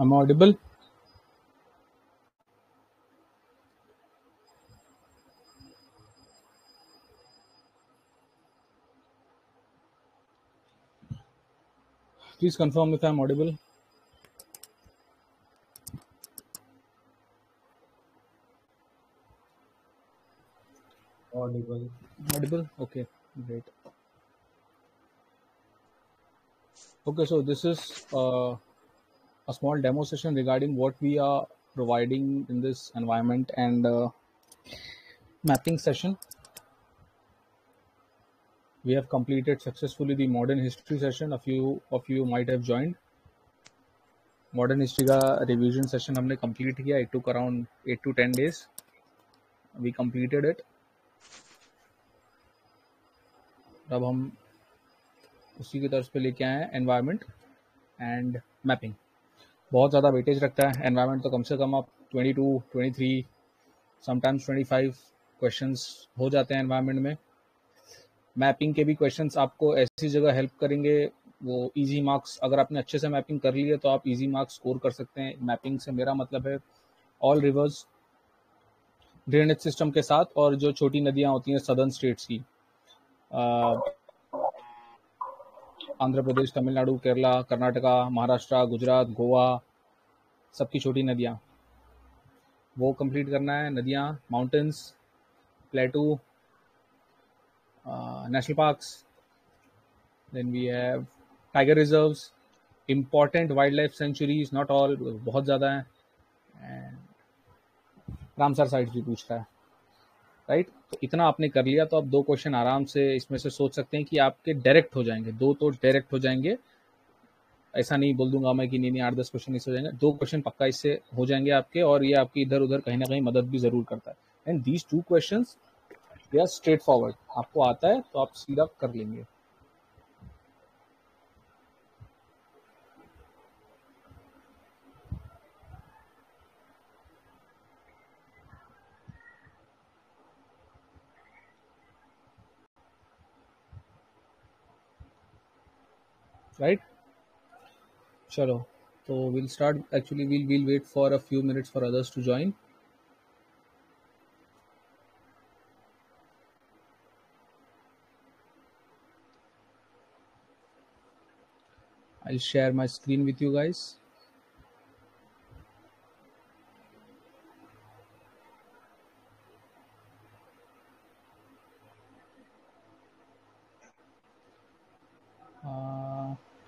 I'm audible. Please confirm if I'm audible. Audible. Audible? Okay, great. Okay, so this is a small demo session regarding what we are providing in this environment and mapping session. We have completed successfully the modern history session. A few of you might have joined. Modern history का revision session हमने complete किया. It took around 8 to 10 days. We completed it. अब हम उसी की तरफ पे लेके आए हैं environment and mapping. बहुत ज़्यादा वेटेज रखता है एनवायरनमेंट, तो कम से कम आप 22, 23, समटाइम्स 25 क्वेश्चंस हो जाते हैं एनवायरनमेंट में. मैपिंग के भी क्वेश्चंस आपको ऐसी जगह हेल्प करेंगे, वो इजी मार्क्स, अगर आपने अच्छे से मैपिंग कर ली है तो आप इजी मार्क्स स्कोर कर सकते हैं. मैपिंग से मेरा मतलब है ऑल रिवर्स ड्रेनेज सिस्टम के साथ, और जो छोटी नदियाँ होती हैं सदर्न स्टेट्स की, आंध्र प्रदेश, तमिलनाडु, केरला, कर्नाटका, महाराष्ट्र, गुजरात, गोवा, सबकी छोटी नदियाँ, वो कंप्लीट करना है. नदियाँ, mountains, प्लेटू, national parks, then we have tiger reserves, important wildlife sanctuaries, not all, बहुत ज़्यादा हैं, and रामसर साइट्स भी पूछ रहा है, राइट. तो इतना आपने कर लिया तो आप 2 क्वेश्चन आराम से इसमें से सोच सकते हैं कि आपके डायरेक्ट हो जाएंगे. 2 तो डायरेक्ट हो जाएंगे, ऐसा नहीं बोल दूंगा मैं कि नहीं 8-10 क्वेश्चन इससे हो जाएंगे. 2 क्वेश्चन पक्का इससे हो जाएंगे आपके, और ये आपकी इधर उधर कहीं ना कहीं मदद भी जरूर करता है. And these 2 questions they are straightforward. आपको आता है तो आप सीधा कर लेंगे. राइट, चलो, तो we'll start. Actually we'll wait for a few minutes for others to join. I'll share my screen with you guys.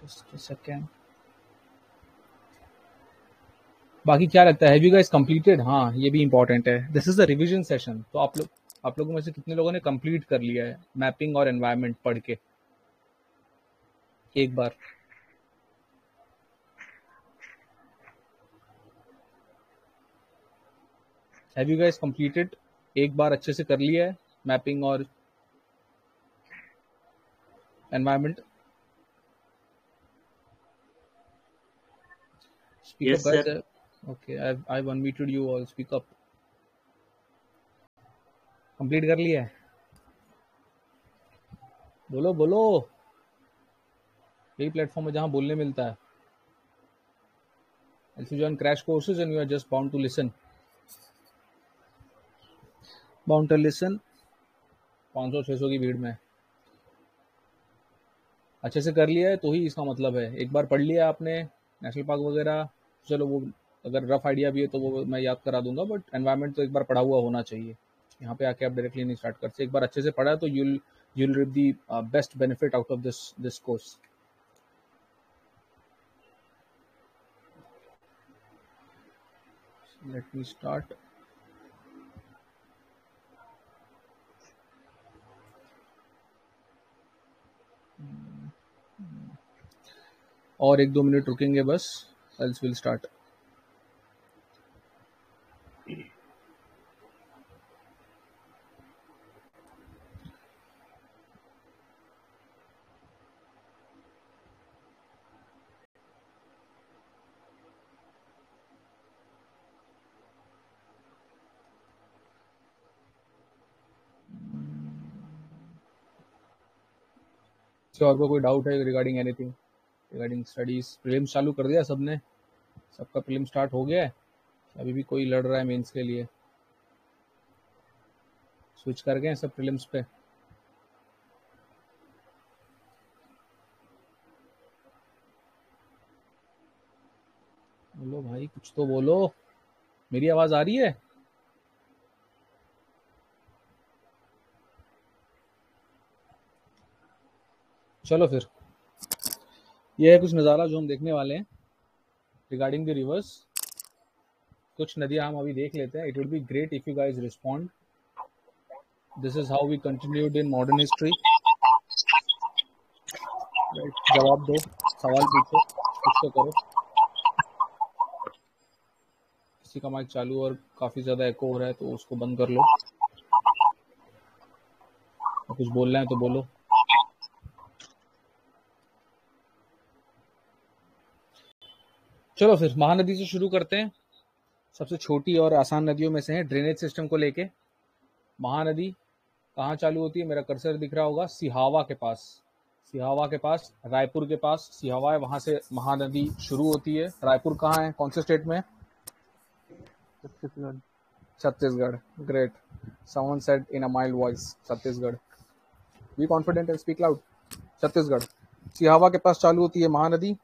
Just a second. बाकी क्या लगता है, हैव यू गाइस कंप्लीटेड? हाँ, ये भी इंपॉर्टेंट है. This is the revision session. तो आप लोगों में से कितने लोगों ने कंप्लीट कर लिया है मैपिंग और एनवायरनमेंट पढ़ के एक बार? Have you guys completed? एक बार अच्छे से कर लिया है मैपिंग और environment? Speak Yes, up sir. Guys. Okay, I've unmuted you all. Speak up. Complete कर लिया है? बोलो बोलो. यही प्लेटफॉर्म है जहां बोलने मिलता है. If you join crash courses and you are just bound to listen. Bound to listen. 500-600 की भीड़ में अच्छे से कर लिया है तो ही इसका मतलब है. एक बार पढ़ लिया आपने नेशनल पार्क वगैरह, चलो वो अगर रफ आइडिया भी है तो वो मैं याद करा दूंगा, बट एनवायरनमेंट तो एक बार पढ़ा हुआ होना चाहिए. यहाँ पे आके आप डायरेक्टली नहीं स्टार्ट करते. एक बार अच्छे से पढ़ा तो you'll reap the best benefit out of this course. Let me start. और 1-2 मिनट रुकेंगे बस, else we'll start. और कोई डाउट है regarding anything, regarding studies? Prelims चालू कर दिया सबने? सबका प्रीलिम स्टार्ट हो गया है, अभी भी कोई लड़ रहा है मेंस के लिए? स्विच कर गए सब प्रीलिम्स पे? बोलो भाई, कुछ तो बोलो, मेरी आवाज आ रही है? चलो फिर, ये है कुछ नज़ारा जो हम देखने वाले हैं रिगार्डिंग द रिवर्स। कुछ नदियां हम अभी देख लेते हैं। It would be great if you guys respond. This is how we continued in modern history. जवाब दो, सवाल पूछो, कुछ तो करो। किसी का माइक चालू और काफी ज्यादा एको हो रहा है तो उसको बंद कर लो, और कुछ बोलना है तो बोलो। चलो फिर महानदी से शुरू करते हैं। सबसे छोटी और आसान नदियों में से है। ड्रेनेज सिस्टम को लेके महानदी कहाँ चालू होती है? मेरा कर्सर दिख रहा होगा, सिहावा के पास। सिहावा के पास, रायपुर के पास सिहावा है, वहां से महानदी शुरू होती है। रायपुर कहाँ है, कौन से स्टेट में? Chhattisgarh. Chhattisgarh. Great, someone said in a mild voice Chhattisgarh. Be confident and speak loud. Chhattisgarh, Sihawa के पास चालू होती है महानदी।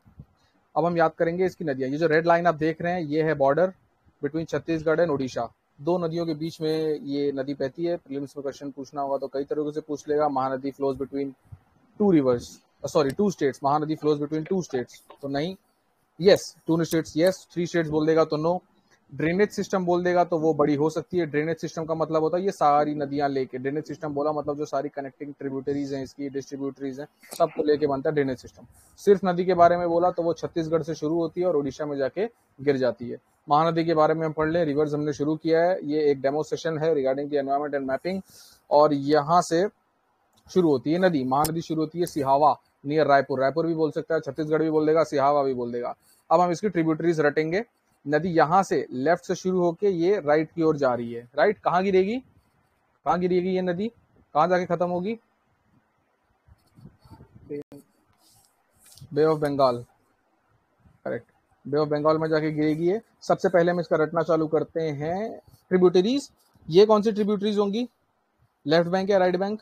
अब हम याद करेंगे इसकी नदियां। ये जो रेड लाइन आप देख रहे हैं, ये है border between Chhattisgarh and Orissa. दो नदियों के बीच में ये नदी बहती है। प्रीलिम्स में क्वेश्चन पूछना होगा तो कई तरीकों से पूछ लेगा। Mahanadi flows between two rivers, sorry two states. Mahanadi flows between two states तो नहीं, yes. Two states yes, three states बोल देगा तो नो। ड्रेनेज सिस्टम बोल देगा तो वो बड़ी हो सकती है। ड्रेनेज सिस्टम का मतलब होता है ये सारी नदियां लेके। ड्रेनेज सिस्टम बोला मतलब जो सारी कनेक्टिंग ट्रिब्यूटरीज हैं, इसकी डिस्ट्रीब्यूटरीज हैं, सबको लेके बनता है ड्रेनेज सिस्टम। सिर्फ नदी के बारे में बोला तो वो छत्तीसगढ़ से शुरू होती है और उड़ीसा में जाके गिर जाती है। महानदी के बारे में हम पढ़ लें। रिवर्स हमने शुरू किया है, ये एक डेमो सेशन है regarding the environment and mapping. और यहाँ से शुरू होती है नदी। महानदी शुरू होती है सिहावा नियर रायपुर। रायपुर भी बोल सकता है, छत्तीसगढ़ भी बोल देगा, सिहावा भी बोल देगा। अब हम इसकी ट्रिब्यूटरीज रटेंगे। नदी यहाँ से लेफ्ट से शुरू होके ये राइट की ओर जा रही है। राइट कहाँ गिरेगी, कहाँ गिरेगी ये नदी, कहाँ जाके खत्म होगी? Bay of Bengal, correct. Bay of Bengal में जाके गिरेगी ये। सबसे पहले हम इसका रटना चालू करते हैं। ट्रिब्यूटरीज, ये कौन सी ट्रिब्यूटरीज होंगी? लेफ्ट बैंक या right bank?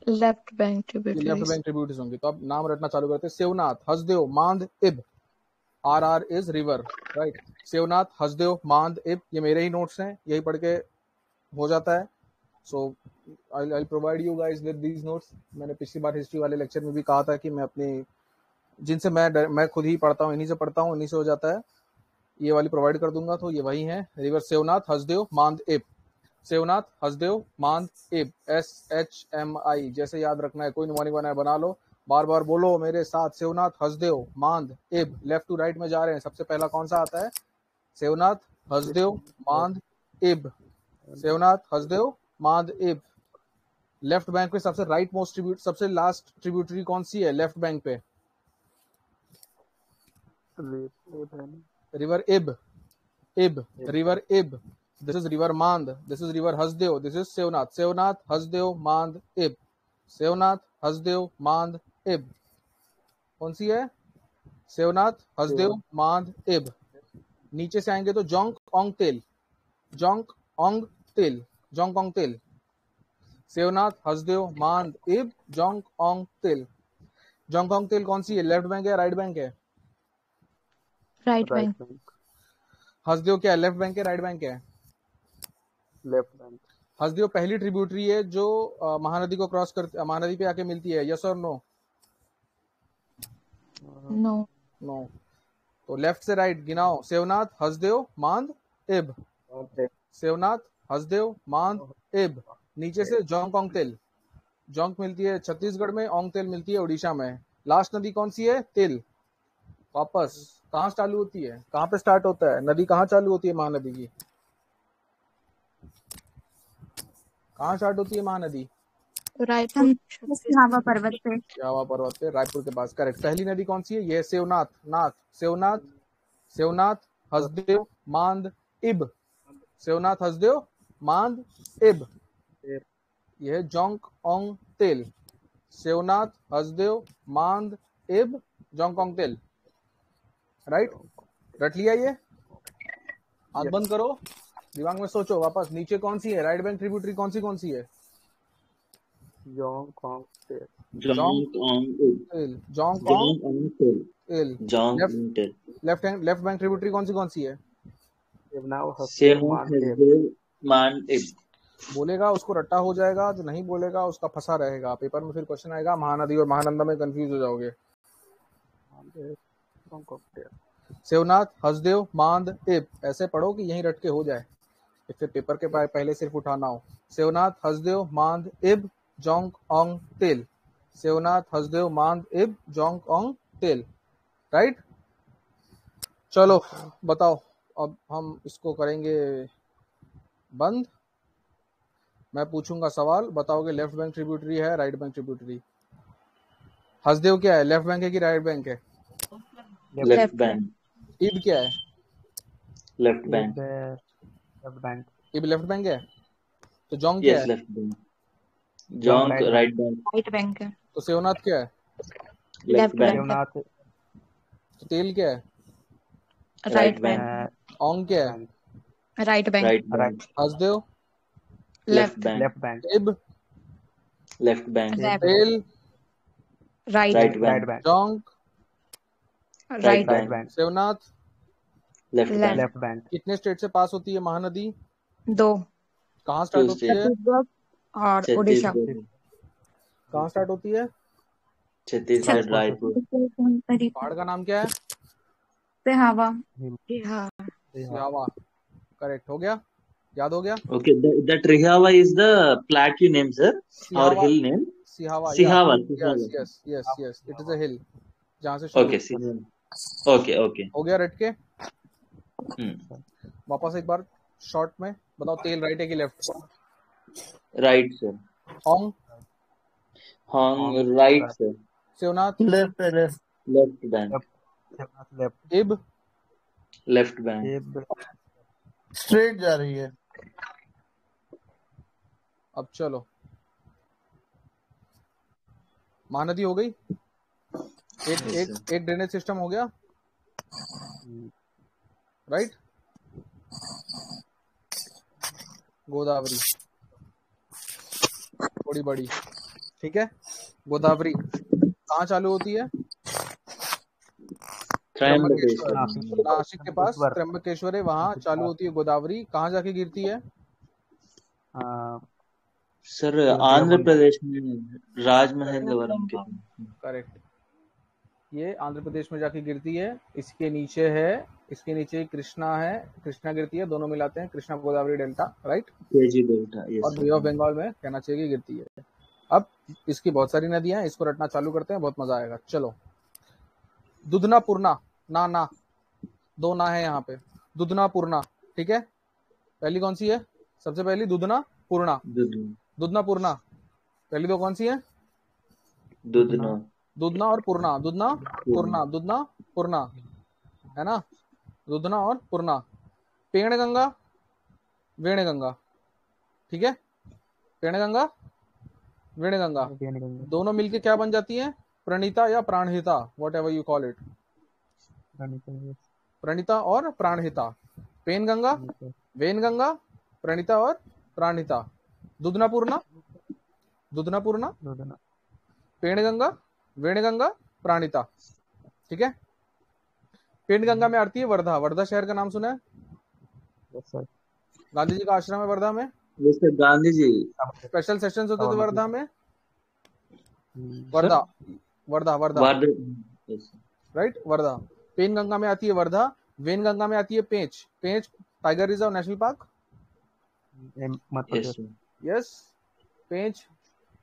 Left bank left tributaries. Bank tributaries होंगी। तो अब नाम रटना चालू करते हैं। Shivnath, Hasdeo, Mand, Ib. R R is river, right. Shivnath, Hasdeo, Mand, Ib. ये मेरे ही नोट्स हैं, यही पढ़ के हो जाता है। So I provide you guys with these notes. मैंने पिछली बार हिस्ट्री वाले लेक्चर में भी कहा था कि मैं अपनी जिनसे मैं खुद ही पढ़ता हूँ, इन्हीं से पढ़ता हूँ, इन्हीं से हो जाता है। ये वाली प्रोवाइड कर दूंगा। तो ये वही है, रिवर शिवनाथ, हसदेव, मांद, इब। शिवनाथ, हसदेव, मांद, इब। SHMI जैसे याद रखना है, कोई निमोनिक बनाए बना लो, बार बार बोलो मेरे साथ। शिवनाथ, हसदेव, मांद, इब। लेफ्ट टू राइट में जा रहे हैं। सबसे पहला कौन सा आता है? शिवनाथ, हसदेव, मांद, इब। शिवनाथ, हसदेव, मांद, इब। लेफ्ट बैंक पे सबसे राइट मोस्ट ट्रिब्यूट, सबसे लास्ट ट्रिब्यूटरी कौन सी है लेफ्ट बैंक पे? रिवर इब। इब, रिवर इब। This is river Mand. This is river Hasdev. This is Sevnath. Sevnath, Hasdev, Mand, Ib. Sevnath, Hasdev, Mand, Ib. कौन सी है? सेवनाथ, हसदेव, मांद, इब। नीचे से आएंगे तो जोंक ओंग तेल, जोंक ओंग तेल, जोंक ओंग तेल। सेवनाथ, हसदेव, मांद, इब, जोंक ओंग तेल। जोंक ओंग तेल कौन सी है? लेफ्ट बैंक है, राइट बैंक है? Right bank. हसदेव क्या है, लेफ्ट बैंक है, राइट बैंक है? Left bank. हसदेव पहली ट्रिब्यूटरी है जो महानदी को क्रॉस कर महानदी पे आके मिलती है। यस और नो? नो। नो। तो लेफ्ट से राइट गिनाओ। सेवनाथ, हसदेव, मांद, इब। सेवनाथ, हसदेव, मांद, इब। नीचे से जोंक ओंग तेल। जोंक मिलती है छत्तीसगढ़ में, ओंग तेल मिलती है उड़ीसा में। लास्ट नदी कौन सी है? तिल। वापस कहाँ चालू होती है, कहाँ पे स्टार्ट होता है नदी, कहाँ चालू होती है महानदी की? कहाँ स्टार्ट होती है महानदी? रायपुर, सिहावा पर्वत पे। सिहावा पर्वत पे, रायपुर के पास, करेक्ट। पहली नदी कौन सी है? ये शिवनाथ, नाथ, शिवनाथ, शिवनाथ, हसदेव, मांद, इब। शिवनाथ, हसदेव, मांद, इब। यह है जोंक ओंग तेल। सेवनाथ, हसदेव, मांद, इब, जोंगकोंग तिल। राइट, रट लिया ये? आंख Yes. बंद करो, दिमाग में सोचो वापस, नीचे कौन सी है राइट बैंक ट्रिब्यूटरी, कौन सी है? Yongkong Tail. जोंगकोंग तिल, जोंगकोंग तिल। लेफ्ट बैंक ट्रिब्यूटरी कौन सी है? Now Hasdev Man Tail. बोलेगा उसको रट्टा हो जाएगा, जो नहीं बोलेगा उसका फंसा रहेगा, पेपर में फिर क्वेश्चन आएगा महानदी और महानंदा में कंफ्यूज हो जाओगे। Yongkong Tail. सेवनाथ, हसदेव, मांद, इब, ऐसे पढ़ो कि यहीं रट के हो जाए, फिर पेपर के पहले सिर्फ उठाना हो। सेवनाथ, हसदेव, मांद, इब, जोंग ओंग तिल। सेवनाथ, हसदेव, मांद, इब, जोंग ओंग तिल। राइट, चलो बताओ, अब हम इसको करेंगे बंद। मैं पूछूंगा सवाल, बताओगे लेफ्ट बैंक ट्रिब्यूटरी है राइट बैंक ट्रिब्यूटरी। हसदेव क्या है, लेफ्ट बैंक है कि राइट बैंक है? Left bank. इब क्या है? Left bank. Left bank. Ib left bank है। तो जोंग क्या यस है? Left bank. Jong right right bank. Right bank है। तो सेवनाथ क्या है? Left bank. Devnath तो तेल क्या है? Right bank. बैंक। ओंग क्या है? bank. Right bank. Right bank. Right. Hasdeo, left left. Bank. Left bank. Ib, left bank. Left. Tel, right. Right Right bank. bank. Jonk, right. Right Right bank. bank. Seonath. Left left. Bank. Left bank. कितने state से पास होती है महानदी? 2, कहाँ start होती है? छत्तीसगढ़ और उड़ीसा। छत्तीसगढ़। कहाँ स्टार्ट होती है? छत्तीसगढ़ रायपुर। पहाड़ का नाम क्या है? सिहावा। Hill. सिहावा। करेक्ट, हो गया, याद हो गया। Okay, that Rihava is the plateau name, sir, or Sihawa, hill name. Sihawa, Sihava. Yes yes yes yes, it is a hill, जहाँ से शुरू Okay, होती है। Sihava. Okay. हो गया रट के। Hmm. वापस एक बार शॉर्ट में बताओ, तेल राइट है कि left? Right, sir. Ong, Hong, right, sir. Seonath, left है, left Left bank. Devnath left. Ib, Left bank. Ib. Straight जा रही है। अब चलो, महानदी हो गई, एक ड्रेनेज सिस्टम हो गया, राइट। गोदावरी थोड़ी बड़ी, ठीक है। गोदावरी कहाँ चालू होती है? Triambakeshwar. नासिक के पास त्र्यंबकेश्वर है, वहां चालू होती है गोदावरी। कहाँ जाके गिरती है? Sir, आंध्र प्रदेश में राजमहेंद्रवरम के। करेक्ट, ये आंध्र प्रदेश में जाके गिरती है। इसके नीचे है, इसके नीचे कृष्णा है, कृष्णा गिरती है, दोनों मिलाते हैं, Krishna Godavari delta, right. KG delta, yes. और बे ऑफ बंगाल में कहना चाहिए कि गिरती है। अब इसकी बहुत सारी नदियां हैं, इसको रटना चालू करते हैं, बहुत मजा आएगा। चलो, दुधना पूर्णा, ना दो ना है यहाँ पे, दुधना पूर्णा, ठीक है। पहली कौन सी है? सबसे पहली दुधना पूर्णा, दुधना पूर्णा। पहली दो कौन सी है? दुधना और पूर्णा, दुधना पूर्णा, है ना, दुधना और पूर्णा। पेण गंगा, वेण गंगा, ठीक है। पेण गंगा, वेण गंगा, दोनों मिलके क्या बन जाती है? प्रणीता या Pranhita, whatever you call it. Pranita और प्राणहिता। पेन गंगा, वेन गंगा, प्रणीता और प्राणहिता। दुधना पूर्णा, पेण गंगा, वेण गंगा, प्राणिता, ठीक है। पेण गंगा में आती है वर्धा। वर्धा शहर का नाम सुना है? गांधी जी का आश्रम है वर्धा में। गांधी जी स्पेशल सेशंस होते थे वर्धा में। वर्धा, राइट, वर्धा। पेन गंगा में आती है वर्धा। वेन गंगा में आती है Pench. Pench tiger reserve national park, yes. Pench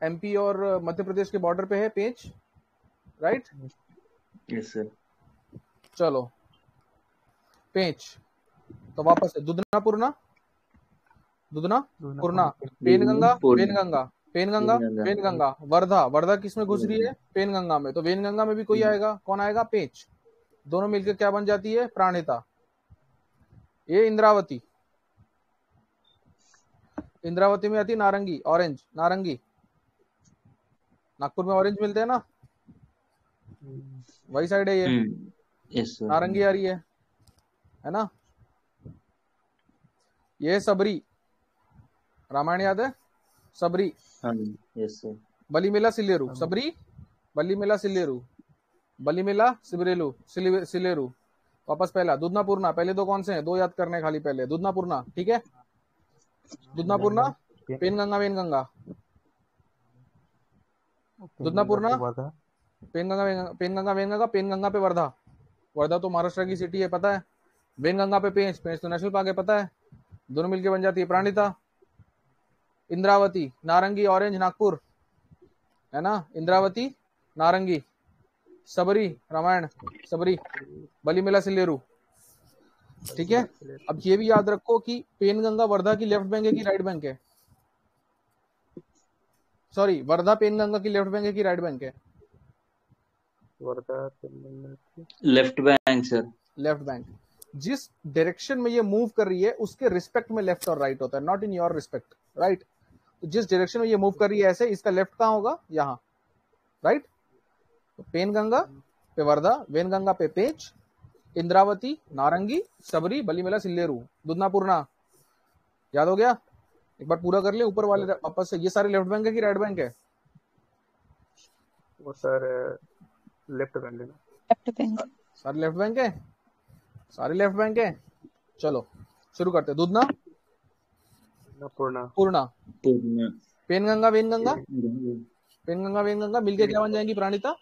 MP और मध्य प्रदेश के बॉर्डर पे है पेंच, राइट। Yes sir. चलो, पेंच तो वापस है Dudhna Purna, Penganga, Wainganga, Penganga, Wainganga. Wardha, Wardha किसमें घुस रही है? पेन गंगा में। तो वेन गंगा में भी कोई आएगा, कौन आएगा? पेंच। दोनों मिलकर क्या बन जाती है? प्राणहिता। ये इंद्रावती, इंद्रावती में आती है नारंगी, ऑरेंज नारंगी, नागपुर में ऑरेंज मिलते हैं ना, वही साइड है ये। Yes sir. नारंगी आ रही है ना। ये है सबरी, रामायण याद है, सबरी। हाँ यस सर। बलीमेला सिलेरू, सबरी बलीमेला सिलेरू, बलीमेला सिबरेलू सिलेरू। वापस पहला दूधना पूर्णा, पहले दो कौन से हैं, दो याद करने खाली पहले। दूधना पूर्णा, ठीक है। दूधना पूर्णा, पेनगंगा वेनगंगा, दूधना पूर्णा, वर्धा, पेनगंगा वेनगंगा, पेनगंगा पे वर्धा। वर्धा तो महाराष्ट्र की सिटी है पता है। वेनगंगा पे पेंच, पेंच तो नेशनल पार्क है पता है। दोनों मिलके बन जाती है प्राणिता। इंद्रावती, नारंगी ऑरेंज नागपुर है ना, इंद्रावती नारंगी। सबरी रामायण, सबरी बलीमेला सिलेरू, ठीक है। अब ये भी याद रखो कि पेनगंगा वर्धा की लेफ्ट बैंक है कि राइट बैंक है, सॉरी वर्धा पेनगंगा की लेफ्ट बैंक है कि राइट बैंक है। Wardha left bank sir. Left bank. जिस डायरेक्शन में ये मूव कर रही है उसके रिस्पेक्ट में लेफ्ट और राइट होता है, not in your respect, right. तो जिस डायरेक्शन में ये मूव कर रही है ऐसे, इसका लेफ्ट कहाँ होगा, यहाँ, राइट। तो पेनगंगा पे वर्धा, वेनगंगा पे पेंच, इंद्रावती नारंगी, सबरी बलीमेला सिल्लेरू, दूधना पूर्णा। याद हो गया, एक बार पूरा कर ले ऊपर वाले वापस से। ये सारे लेफ्ट बैंक है कि राइट बैंक है, वो सर लेफ्ट बैंक है ना। Left bank. सारे लेफ्ट बैंक है, सारे लेफ्ट बैंक है। चलो शुरू करते हैं। दूधना पूर्णा, पूर्णा, पूर्णा, पेनगंगा वेनगंगा, पेनगंगा वेनगंगा मिलके क्या बन जाएंगी प्राणिता।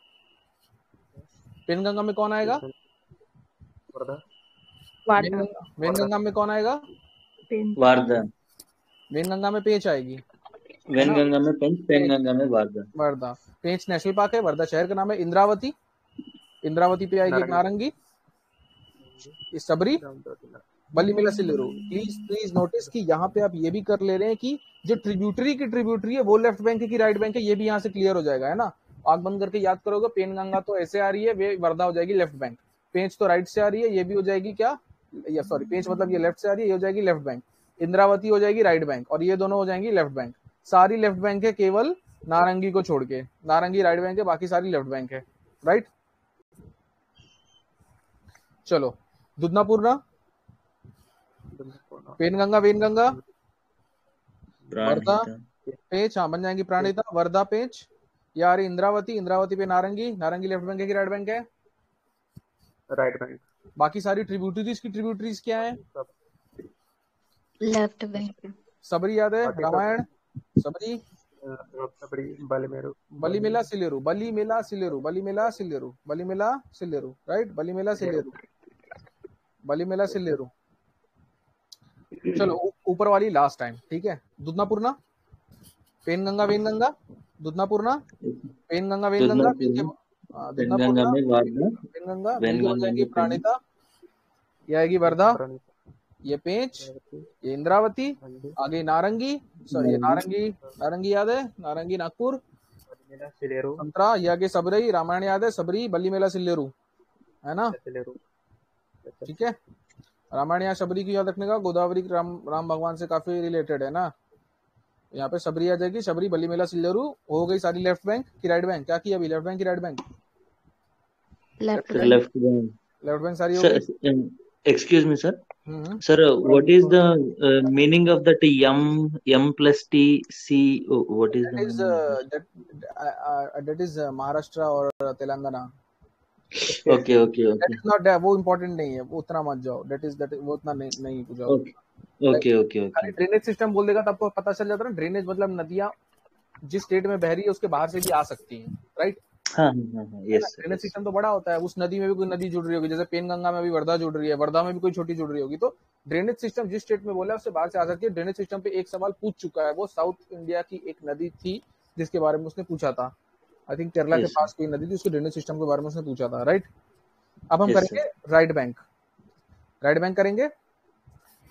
पेनगंगा में कौन आएगा, वर्धा, वार्धा, वेनगंगा में कौन आएगा, वार्धा, वेनगंगा में पेंच आएगी, वेनगंगा में पेंच, पेनगंगा में वार्धा। वर्धा। पेंच नेशनल पार्क है, वर्धा शहर का नाम है। इंद्रावती, इंद्रावती पे आएगी नारंगी, सबरी बलीमेला सिलेरू। प्लीज प्लीज नोटिस कि यहाँ पे आप ये भी कर ले रहे हैं कि जो ट्रिब्यूटरी की ट्रिब्यूटरी है वो लेफ्ट बैंक है कि राइट बैंक है, ये भी यहाँ से क्लियर हो जाएगा, है ना। आंख बंद करके याद करोगे, पेनगंगा तो ऐसे आ रही है, वे वर्धा हो जाएगी लेफ्ट बैंक। पेंच तो राइट से आ रही है, ये भी हो जाएगी क्या, या सॉरी पेंच मतलब ये लेफ्ट से आ रही है, ये हो जाएगी लेफ्ट बैंक। इंद्रावती हो जाएगी राइट बैंक, और ये दोनों हो जाएंगी लेफ्ट बैंक। सारी लेफ्ट बैंक है केवल नारंगी को छोड़ के, नारंगी राइट बैंक है, बाकी सारी लेफ्ट बैंक है, राइट। चलो दूधना पूर्णा, पेनगंगा वेनगंगा, वर्धा पेंच, हाँ बन जाएंगी प्राणिता, वर्धा पेंच। ये आ रही इंद्रावती, इंद्रावती पे नारंगी, नारंगी लेफ्ट बैंक है कि राइट बैंक है, राइट बैंक। बाकी सारी ट्रिब्यूटरीज की ट्रिब्यूटरीज क्या है, लेफ्ट बैंक। सबरी याद है, रामायण सबरी, बलीमेरू, बलीमेला सिलेरू, बलीमेला सिलेरू, बलीमेला सिलेरू, बलीमेला सिलेरू, राइट, बलीमेला सिलेरू, बलीमेला सिलेरू। चलो ऊपर वाली लास्ट टाइम, ठीक है। दूधना पूर्णा, पेनगंगा वेनगंगा, दूधना पूर्णा, पेनगंगा वेनगंगा, पेनगंगा में वार्धा, वेनगंगा मिलके बन जाएगी प्राणिता। ये आएगी वर्धा, ये पेंच, ये इंद्रावती, आगे नारंगी, सॉरी ये नारंगी, नारंगी याद है, नारंगी नागपुर, संतरा, ये आगे सबरी, रामायण याद है, सबरी बलीमेला सिल्लेरू, है ना, ठीक है। रामायण यहाँ शबरी की याद रखने का, गोदावरी राम भगवान से काफी रिलेटेड है ना। यहाँ पे शबरी आ जाएगी, शबरी बलीमेला सिल्लेरू। हो गई सारी लेफ्ट बैंक की राइट बैंक, क्या किया अभी, लेफ्ट बैंक की right bank, left left bank. Left bank सारी हो गई। Excuse me, sir. Sir, what is the meaning of that M plus T C? What is the meaning? That is Maharashtra और Telangana. Okay. That is not that, वो important नहीं है, वो उतना मत जाओ। that is वो उतना नहीं पूछा। Okay. ड्रेनेज सिस्टम बोल देगा तो आपको पता चल जाता है ना। ड्रेनेज मतलब नदियां जिस स्टेट में बह रही है उसके बाहर से भी आ सकती हैं, राइट। हाँ, yes, ड्रेनेज सिस्टम तो बड़ा होता है, उस नदी में भी कोई नदी जुड़ रही होगी, जैसे पेनगंगा में भी वर्धा जुड़ रही है, वर्धा में भी कोई छोटी जुड़ रही होगी। तो ड्रेनेज सिस्टम जिस स्टेट में बोला है उससे बाहर से आ सकती है। ड्रेनेज सिस्टम पे एक सवाल पूछ चुका है, वो साउथ इंडिया की एक नदी थी जिसके बारे में उसने पूछा था। आई थिंक केरला के पास कोई नदी थी, उसके ड्रेनेज सिस्टम के बारे में उसने पूछा था, राइट। अब हम करेंगे राइट बैंक, राइट बैंक करेंगे,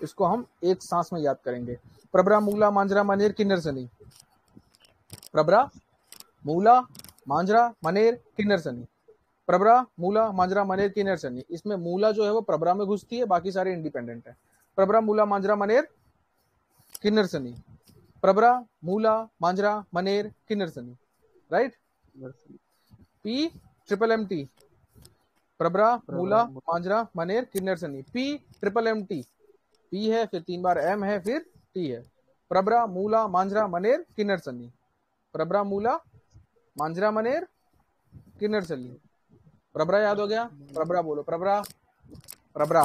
इसको हम एक सांस में याद करेंगे। प्रबरा मूला मांजरा मनेर किन्नर सनी, प्रबरा मूला मांजरा मनेर किन्नर सनी, प्रबरा मूला मांजरा मनेर किन्नर सनी। इसमें मूला जो है वो प्रबरा में घुसती है, बाकी सारे इंडिपेंडेंट है। Pravara Mula Manjra Maner Kinnerasani, Pravara Mula Manjra Maner Kinnerasani, right. P triple M T, Pravara Mula Manjra Maner Kinnerasani. P triple M T, P है फिर 3 बार एम है फिर टी है। Pravara Mula Manjra Maner Kinnerasani, Pravara Mula Manjra Maner Kinnerasani. प्रबरा याद हो गया, प्रबरा बोलो, प्रबरा प्रबरा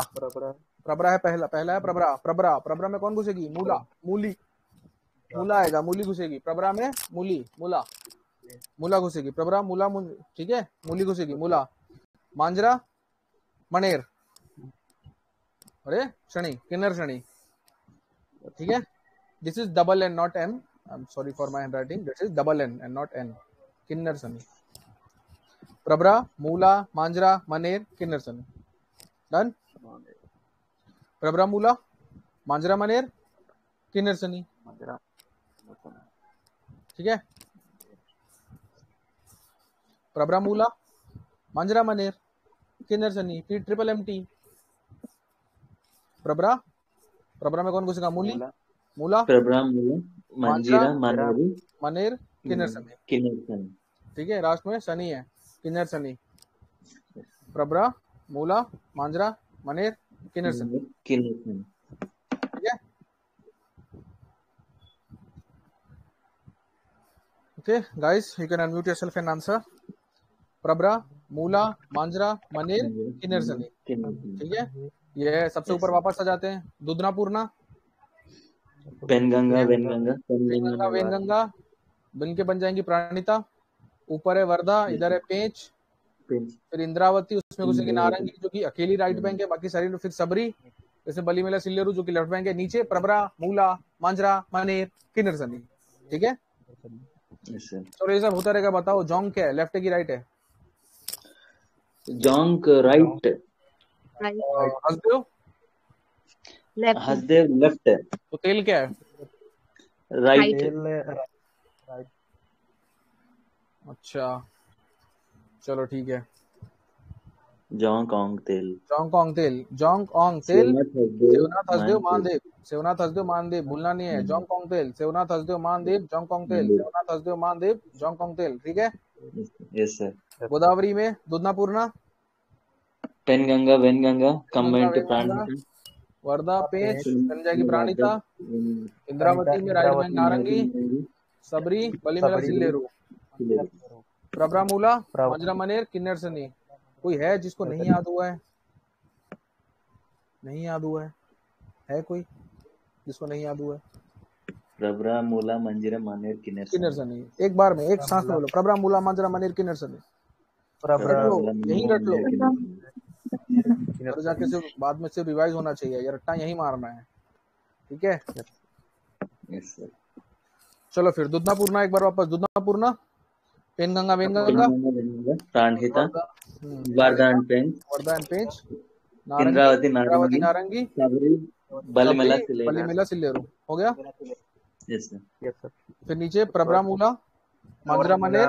प्रबरा है पहला है प्रबरा। प्रबरा प्रबरा में कौन घुसेगी? मूला, मूली, मूला आएगा, मूली घुसेगी। प्रबरा में मूली, मूला, मूला घुसेगी। प्रबरा मूला, ठीक है, मूली घुसेगी, मूला। मांजरा मनेर, अरे शनि, किन्नर शनि, ठीक है। This is double N not N, I am sorry for my handwriting, this is double N and not N, Kinnerasani. Pravara Mula Manjra Maner Kinnerasani, done. Pravara Mula Manjra Maner Kinnerasani, ठीक है। Pravara Mula Manjra Maner Kinnerasani, P triple M T. Pravara, Pravara में कौन घुसेगा? मूली, मूला, प्रबरा मूला मंजीरा मनेरी मनेर किन्नर सनी, किन्नर सनी, ठीक है। लास्ट में शनि है, किन्नर सनी। प्रबरा मूला मांजरा मनेर किन्नर सनी, किन्नर सनी, ठीक है। Okay, guys, you can unmute yourself and answer. प्रबरा Mula Manjra Maner किन्नर सनी, ठीक है। ये सबसे ऊपर वापस आ जाते हैं। दुधना पूर्णा, पेनगंगा वेनगंगा, पेनगंगा वेनगंगा, बिन के बन जाएंगी प्राणिता। ऊपर है वर्धा, इधर है पेंच, फिर इंद्रावती, उसमें घुसेगी नारंगी जो कि अकेली राइट बैंक है, बाकी सारी। फिर सबरी, जैसे बलीमेला सिल्लेरू जो कि लेफ्ट बैंक है। नीचे प्रबरा मूला मांजरा मनेर किन्नर सनी, ठीक है। तो ये सब होता रहेगा। बताओ जोंग क्या है, लेफ्ट है कि राइट है? Jong right, Hasdeo left, Hasdeo left है। तो तेल क्या है? राइट, अच्छा चलो ठीक है। जोंग ओंग तेल, जोंग ओंग तेल, जोंग ओंग तेल, सेवनाथ हसदेव मानदेव, मानदेव, सेवनाथ हसदेव मानदेव, भूलना नहीं है। जोंग ओंग तेल, सेवनाथ हसदेव मानदेव, जोंग ओंग तेल, सेवनाथ हसदेव मानदेव, जोंग ओंग तेल, ठीक है। Yes sir. गोदावरी में दुधना पूर्णा, पेनगंगा वेनगंगा पेनगंगा कंबाइंड टू वेनगंगा, प्राणहिता, वर्धा पेंच बन जाएगी प्राणिता। इंद्रावती में राइट बैंक नारंगी, सबरी बलीमेला सिल्लेरू। प्रबरा मूला मांजरा मनेर किन्नर सनी। कोई है जिसको नहीं याद हुआ है? नहीं याद हुआ है कोई जिसको नहीं याद हुआ है? प्रबरा मूला मंजीरा मनेर किन्नर सनी, एक बार में एक सांस में बोलो। प्रबरा मूला मांजरा मनेर किन्नर सनी, रट लो, यही रट लो। और जाके सिर्फ बाद में सिर्फ रिवाइज होना चाहिए, ये रट्टा यही मारना है, ठीक है। Yes sir. चलो फिर दुधना पूर्णा एक बार वापस। दुधना पूर्णा, पेनगंगा वेनगंगा, प्राणहिता, वर्धा एंड पेंच, पेंच, इंद्रावती नारंगी, सबरी बलीमेला सिल्लेरू। हो गया? Yes sir. फिर नीचे प्रबरा मूला मांजरा मनेर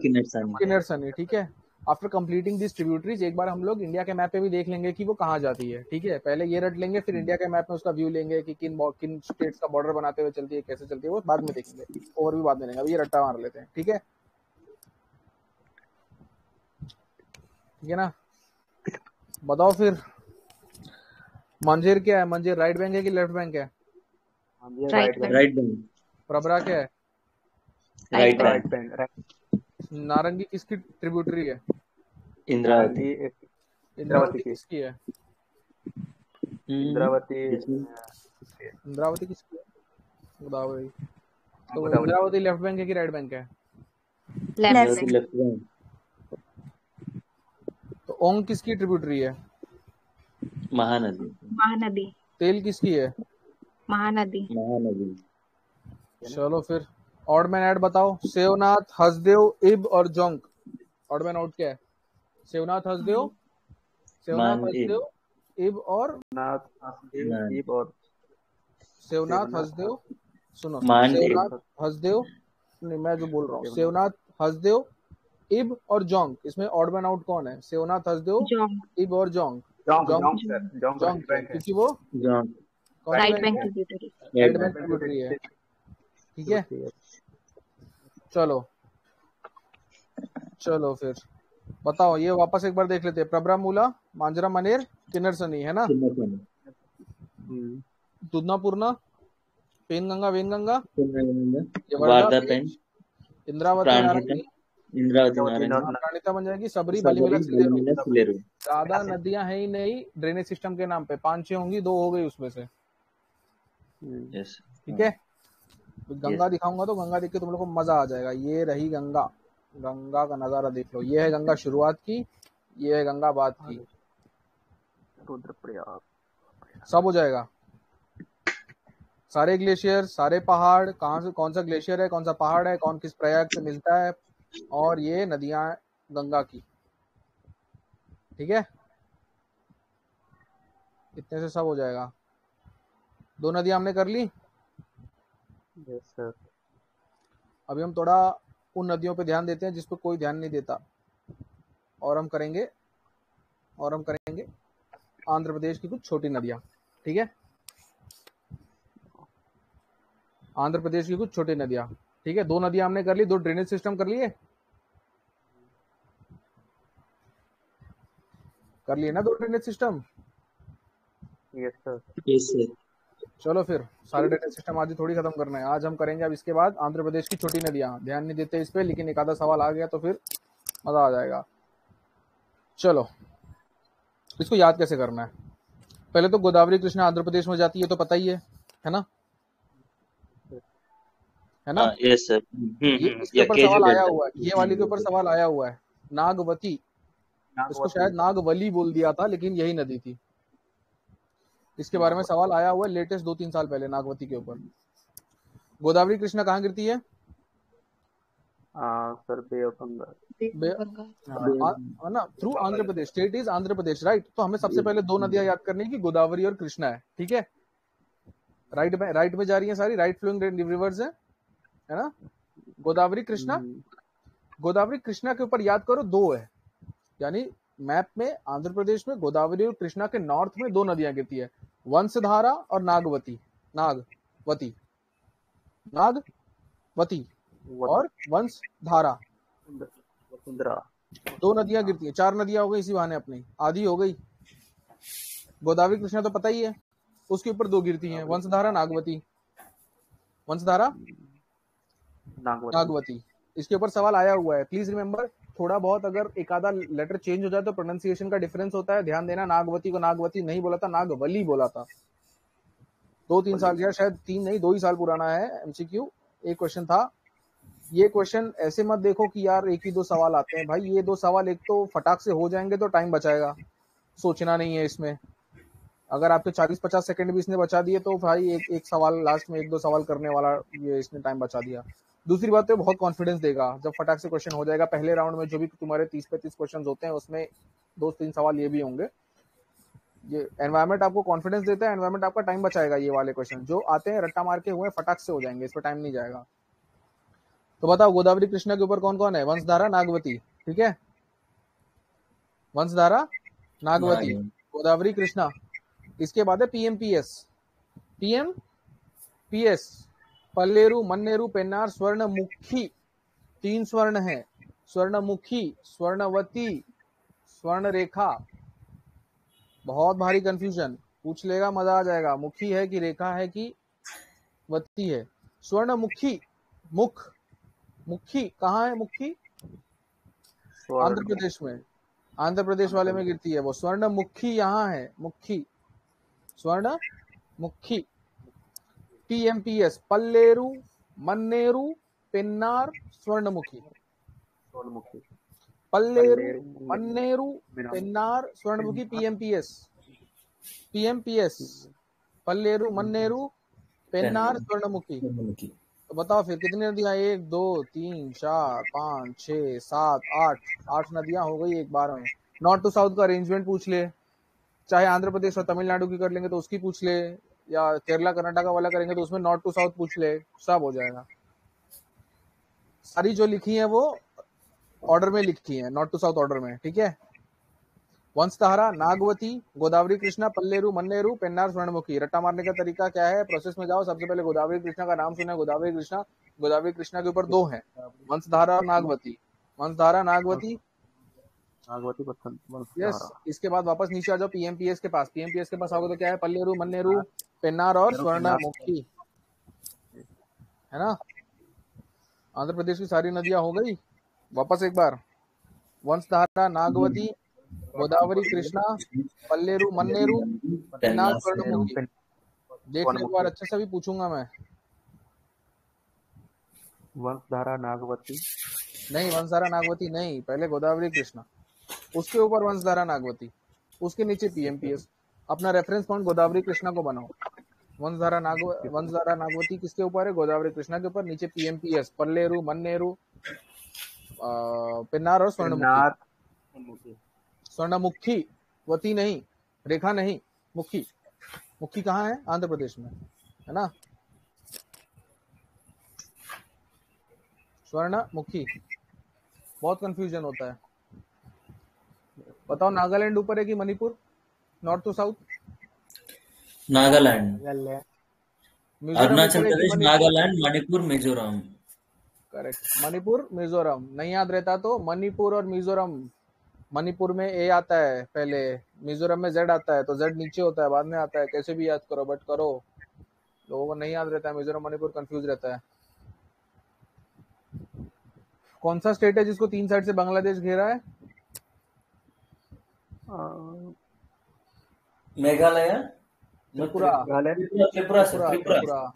किन्नर सनी, ठीक है। आफ्टर कंप्लीटिंग दिस ट्रिब्यूटरीज, एक बार हम लोग इंडिया के मैप पे भी देख लेंगे कि वो कहाँ जाती है, ठीक है। पहले ये रट लेंगे, फिर इंडिया के मैप में उसका व्यू लेंगे कि किन स्टेट्स का बॉर्डर बनाते हुए चलती है, कैसे चलती है, वो बाद में देखेंगे, ओवरव्यू बाद में लेंगे। अभी ये रट्टा मार लेते हैं, ठीक है, ठीक है ना। बताओ फिर मंजेर क्या है? मंजेर राइट बैंक है कि लेफ्ट बैंक है? राइट राइट बैंक, प्रबरा क्या है? राइट बैंक, नारंगी किसकी ट्रिब्यूटरी है? इंद्रावती, इंद्रावती किसकी है? इंद्रावती इंद्रावती किसकी है? गोदावरी। तो इंद्रावती लेफ्ट बैंक है कि राइट बैंक है? Left bank. तो ओंग किसकी ट्रिब्यूटरी है? महानदी, महानदी, तेल किसकी है? महानदी, महानदी। चलो फिर ऑड मैन ऐड बताओ। सेवनाथ हसदेव इब और जोंग, ऑड मैन आउट क्या है? सेवनाथ हसदेव, सेवनाथ हसदेव इब और सेवनाथ हसदेव, सुनो, सेवनाथ हसदेव नहीं, मैं जो बोल रहा हूँ सेवनाथ हसदेव इब और जोंग, इसमें ऑड मैन आउट कौन है? सेवनाथ हसदेव इब और जोंग। जोंग क्योंकि वो राइट बैंक ट्रिब्यूटरी है, ठीक है। चलो चलो फिर बताओ, ये वापस एक बार देख लेते हैं। प्रबरा मूला, मांजरा मनेर, किन्नर सनी, है ना? दूधना पूर्णा, पेनगंगा, वेनगंगा, ये वर्धा, वारदा पेंच, पेंच, इंद्रावती, प्राणहिता, नारंगी, इंद्रावती इंद्रावती नारायणी, प्राणिता बन जाएगी, सबरी, सबरी, बलीमिला, सिलेरू। बलिमिला, सिलेरू। ज्यादा नदियां है ही नहीं ड्रेनेज सिस्टम के नाम पे, 5-6 होंगी, 2 हो गई उसमें से। यस ठीक है, तो गंगा दिखाऊंगा तो गंगा देख के तुम लोग को मजा आ जाएगा। ये रही गंगा, गंगा का नजारा देख लो। ये है गंगा शुरुआत की, ये है गंगा बाद की। रुद्रप्रयाग। सब हो जाएगा, सारे ग्लेशियर, सारे पहाड़, कहाँ से कौन सा ग्लेशियर है, कौन सा पहाड़ है, कौन किस प्रयाग से मिलता है, और ये नदियां गंगा की। ठीक है, इतने से सब हो जाएगा। 2 नदियां हमने कर ली। Yes sir. अभी हम थोड़ा उन नदियों पे ध्यान देते हैं जिस पे कोई ध्यान नहीं देता, और हम करेंगे आंध्र प्रदेश की कुछ छोटी नदियां। ठीक है, आंध्र प्रदेश की कुछ छोटी नदियां। ठीक है, 2 नदियां हमने कर ली, 2 ड्रेनेज सिस्टम कर लिए ना, 2 drainage system. Yes sir. Yes sir. चलो फिर सारे ड्रेनेज सिस्टम आज ही थोड़ी खत्म करना है, आज हम करेंगे अब इसके बाद आंध्र प्रदेश की छोटी नदियां। ध्यान नहीं देते इस पे, लेकिन एक आधा सवाल आ गया तो फिर मजा आ जाएगा। चलो, इसको याद कैसे करना है? पहले तो गोदावरी कृष्णा आंध्र प्रदेश में जाती है, तो पता ही है ना? Yes sir. ये इसके ऊपर सवाल आया हुआ है, ये वाली के ऊपर सवाल आया हुआ है। नागवती, इसको शायद नागवली बोल दिया था, लेकिन यही नदी थी। इसके बारे में सवाल आया हुआ है लेटेस्ट 2-3 साल पहले, नागवती के ऊपर। गोदावरी कृष्णा कहाँ गिरती है? Sir bay of Bengal. ना, through Andhra Pradesh, state is Andhra Pradesh, right? तो हमें सबसे पहले 2 नदियां याद करनी है कि गोदावरी और कृष्णा है। ठीक है, राइट में जा रही है सारी, राइट फ्लोइंग रिवर्स है ना? गोदावरी कृष्णा, गोदावरी कृष्णा के ऊपर याद करो 2 है, यानी मैप में आंध्र प्रदेश में गोदावरी और कृष्णा के नॉर्थ में 2 नदियां गिरती है, वंशधारा और नागवती और वंशधारा, 2 नदियां गिरती है। 4 नदियां हो गई इसी बहाने, अपनी आधी हो गई। गोदावरी कृष्णा तो पता ही है, उसके ऊपर 2 गिरती हैं, वंशधारा, नागवती। वंशधारा, नागवती। इसके ऊपर सवाल आया हुआ है, प्लीज रिमेंबर। थोड़ा बहुत अगर एक आधा लेटर चेंज हो जाए तो प्रोनाउंसिएशन का डिफरेंस होता है, ध्यान देना। नागवती को नागवती नहीं बोला था, नागवली बोला था। 2-3 साल या शायद 3 नहीं, 2 ही साल पुराना है एमसीक्यू, एक क्वेश्चन था। ये क्वेश्चन ऐसे मत देखो कि यार 1 ही 2 सवाल आते हैं भाई, ये 2 सवाल एक तो फटाक से हो जाएंगे तो टाइम बचाएगा, सोचना नहीं है इसमें। अगर आपके 40-50 सेकंड भी इसने बचा दिए तो भाई एक सवाल लास्ट में 1-2 सवाल करने वाला ये इसने टाइम बचा दिया। दूसरी बात तो बहुत कॉन्फिडेंस देगा जब फटाक से क्वेश्चन हो जाएगा। पहले राउंड में जो भी तुम्हारे 30-35 क्वेश्चन होते हैं उसमें 2-3 सवाल ये भी होंगे। ये एनवायरमेंट आपको कॉन्फिडेंस देता है, एनवायरमेंट आपका टाइम बचाएगा। ये वाले क्वेश्चन जो आते हैं रट्टा मार के हुए फटाक से हो जाएंगे, इस पर टाइम नहीं जाएगा। तो बताओ गोदावरी कृष्णा के ऊपर कौन कौन है? वंशधारा, नागवती। ठीक है, वंशधारा, नागवती, गोदावरी, कृष्णा। इसके बाद है पीएमपीएस, पल्लेरू, मन्नेरू, पेन्नार, स्वर्णमुखी। 3 स्वर्ण है, स्वर्णमुखी, स्वर्णवती, स्वर्णरेखा। बहुत भारी कंफ्यूजन, पूछ लेगा मजा आ जाएगा। मुखी है कि रेखा है कि वती है? स्वर्णमुखी, मुखी कहाँ है? मुखी आंध्र प्रदेश में, आंध्र प्रदेश वाले में गिरती है वो। स्वर्णमुखी यहाँ है, मुखी, स्वर्णमुखी। पीएमपीएस, पल्लेरू, मन्नेरू, पेन्नार, स्वर्णमुखी। पल्लेरू, मन्नेरू, पेन्नार, स्वर्णमुखी। पीएमपीएस, पल्लेरू, मन्नेरू, पेन्नार, स्वर्णमुखी। तो बताओ फिर कितनी नदियां? 1 2 3 4 5 6 7 8 नदियां हो गई एक बार में। नॉर्थ टू साउथ का अरेंजमेंट पूछ ले, चाहे आंध्र प्रदेश और तमिलनाडु की कर लेंगे तो उसकी पूछ ले, या केरला कर्नाटका वाला करेंगे तो उसमें नॉर्थ टू साउथ पूछ ले, सब हो जाएगा। सारी जो लिखी है वो ऑर्डर में लिखी है, नॉर्थ टू साउथ ऑर्डर में। ठीक है, वंशधारा, नागवती, गोदावरी कृष्णा, पल्लेरू, मन्नेरू, पेन्नार, स्वर्णमुखी। रट्टा मारने का तरीका क्या है? प्रोसेस में जाओ, सबसे पहले गोदावरी कृष्णा का नाम सुना, गोदावरी कृष्णा। गोदावरी कृष्णा के ऊपर 2 हैं, वंशधारा और नागवती। वंशधारा नागवती। नागवती यस, वंशधारा। इसके बाद वापस नीचे आ जाओ पीएमपीएस के पास। पीएमपीएस के पास आओगे तो क्या है, पल्लेरू, मन्नेरू, पेन्नार और स्वर्णमुखी, है ना। आंध्र प्रदेश की सारी नदियां हो गई। वापस एक बार, वंशधारा नागवती, गोदावरी, कृष्णा, पल्लेरू, मन्नेरू, पेन्नार, स्वर्णमुखी। देख लो एक बार, अच्छे से भी पूछूंगा मैं। वंशधारा नागवती, नहीं, वंशधारा नागवती नहीं, पहले गोदावरी, कृष्णा, उसके ऊपर वंशधारा नागवती, उसके नीचे पीएमपीएस। अपना रेफरेंस पॉइंट गोदावरी कृष्णा को बनाओ। वंशधारा नागवती किसके ऊपर है, गोदावरी कृष्णा के ऊपर, नीचे पीएमपीएस, पल्लेरू, मन्नेरू, पेन्नार और स्वर्णमुखी। स्वर्णमुखी, वती नहीं, रेखा नहीं, मुखी। मुखी कहाँ है, आंध्र प्रदेश में, है ना। स्वर्णमुखी, बहुत कंफ्यूजन होता है। बताओ, नागालैंड ऊपर है कि Manipur, north to south? Nagaland, Mizoram Arunachal ऊपर है कि प्रदेश, मणिपुर? नागालैंड, मणिपुर, मिजोरम। करेक्ट, मणिपुर, मिजोरम। नहीं याद रहता तो मणिपुर और मिजोरम, मणिपुर में ए आता है पहले, मिजोरम में जेड आता है, तो जेड नीचे होता है, बाद में आता है। कैसे भी याद करो, बट करो, लोगों को नहीं याद रहता है, मिजोरम मणिपुर कंफ्यूज रहता है। कौन सा स्टेट है जिसको 3 साइड से बांग्लादेश घेरा है? मेघालय, त्रिपुरा। त्रिपुरा, त्रिपुरा,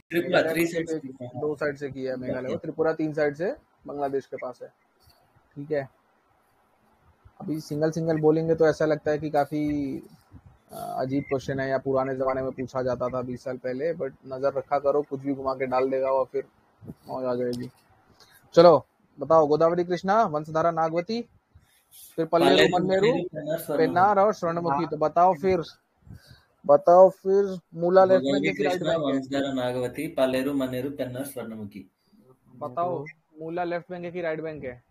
त्रिपुरा 3 साइड, 2 साइड से किया है मेघालय को, त्रिपुरा 3 साइड से बांग्लादेश के पास है। ठीक है, अभी सिंगल सिंगल बोलेंगे तो ऐसा लगता है कि काफी अजीब क्वेश्चन है, या पुराने जमाने में पूछा जाता था 20 साल पहले, बट नजर रखा करो, कुछ भी घुमा के डाल देगा और फिर मौज आ जाएगी। चलो बताओ, गोदावरी कृष्णा, वंशधारा नागवती, फिर पल्लेरू, मन्नेरू, पेन्नार और स्वर्णमुखी। तो बताओ फिर मूला लेफ्ट बैंक है कि राइट बैंक है? वंशधारा नागवती, पालेरू, मनेरू, पेन्नार, स्वर्णमुखी। बताओ, मूला लेफ्ट बैंक है कि राइट बैंक है?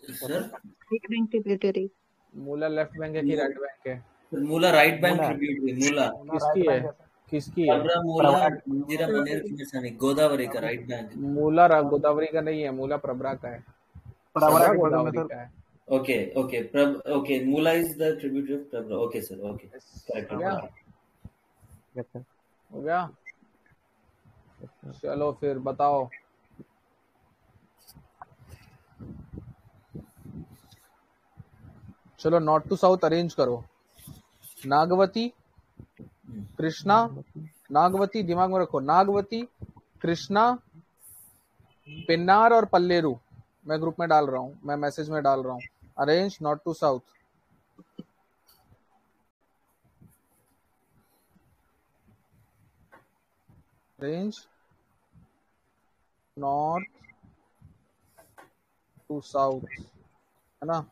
Sir, right bank tributary. Mula left bank है कि राइट बैंक है? Mula right bank tributary. Mula किसकी है? किसकी है? प्रभरा, मूला, मंदिरा, मनेर, किन्नसानी, गोदावरी का राइट बैंक। मूला गोदावरी का नहीं है, मूला प्रभरा का है। प्रभरा गोदावरी का है। Okay, okay, Mula is the tributary of Pravara. Okay sir, okay, correct. हो गया। चलो फिर बताओ, चलो नॉर्थ टू साउथ अरेंज करो। नागवती, कृष्णा, नागवती दिमाग में रखो, नागवती, कृष्णा, पेन्नार और पल्लेरू। मैं ग्रुप में डाल रहा हूँ, मैं मैसेज में डाल रहा हूँ। Arrange north to south. Arrange north to south, है ना।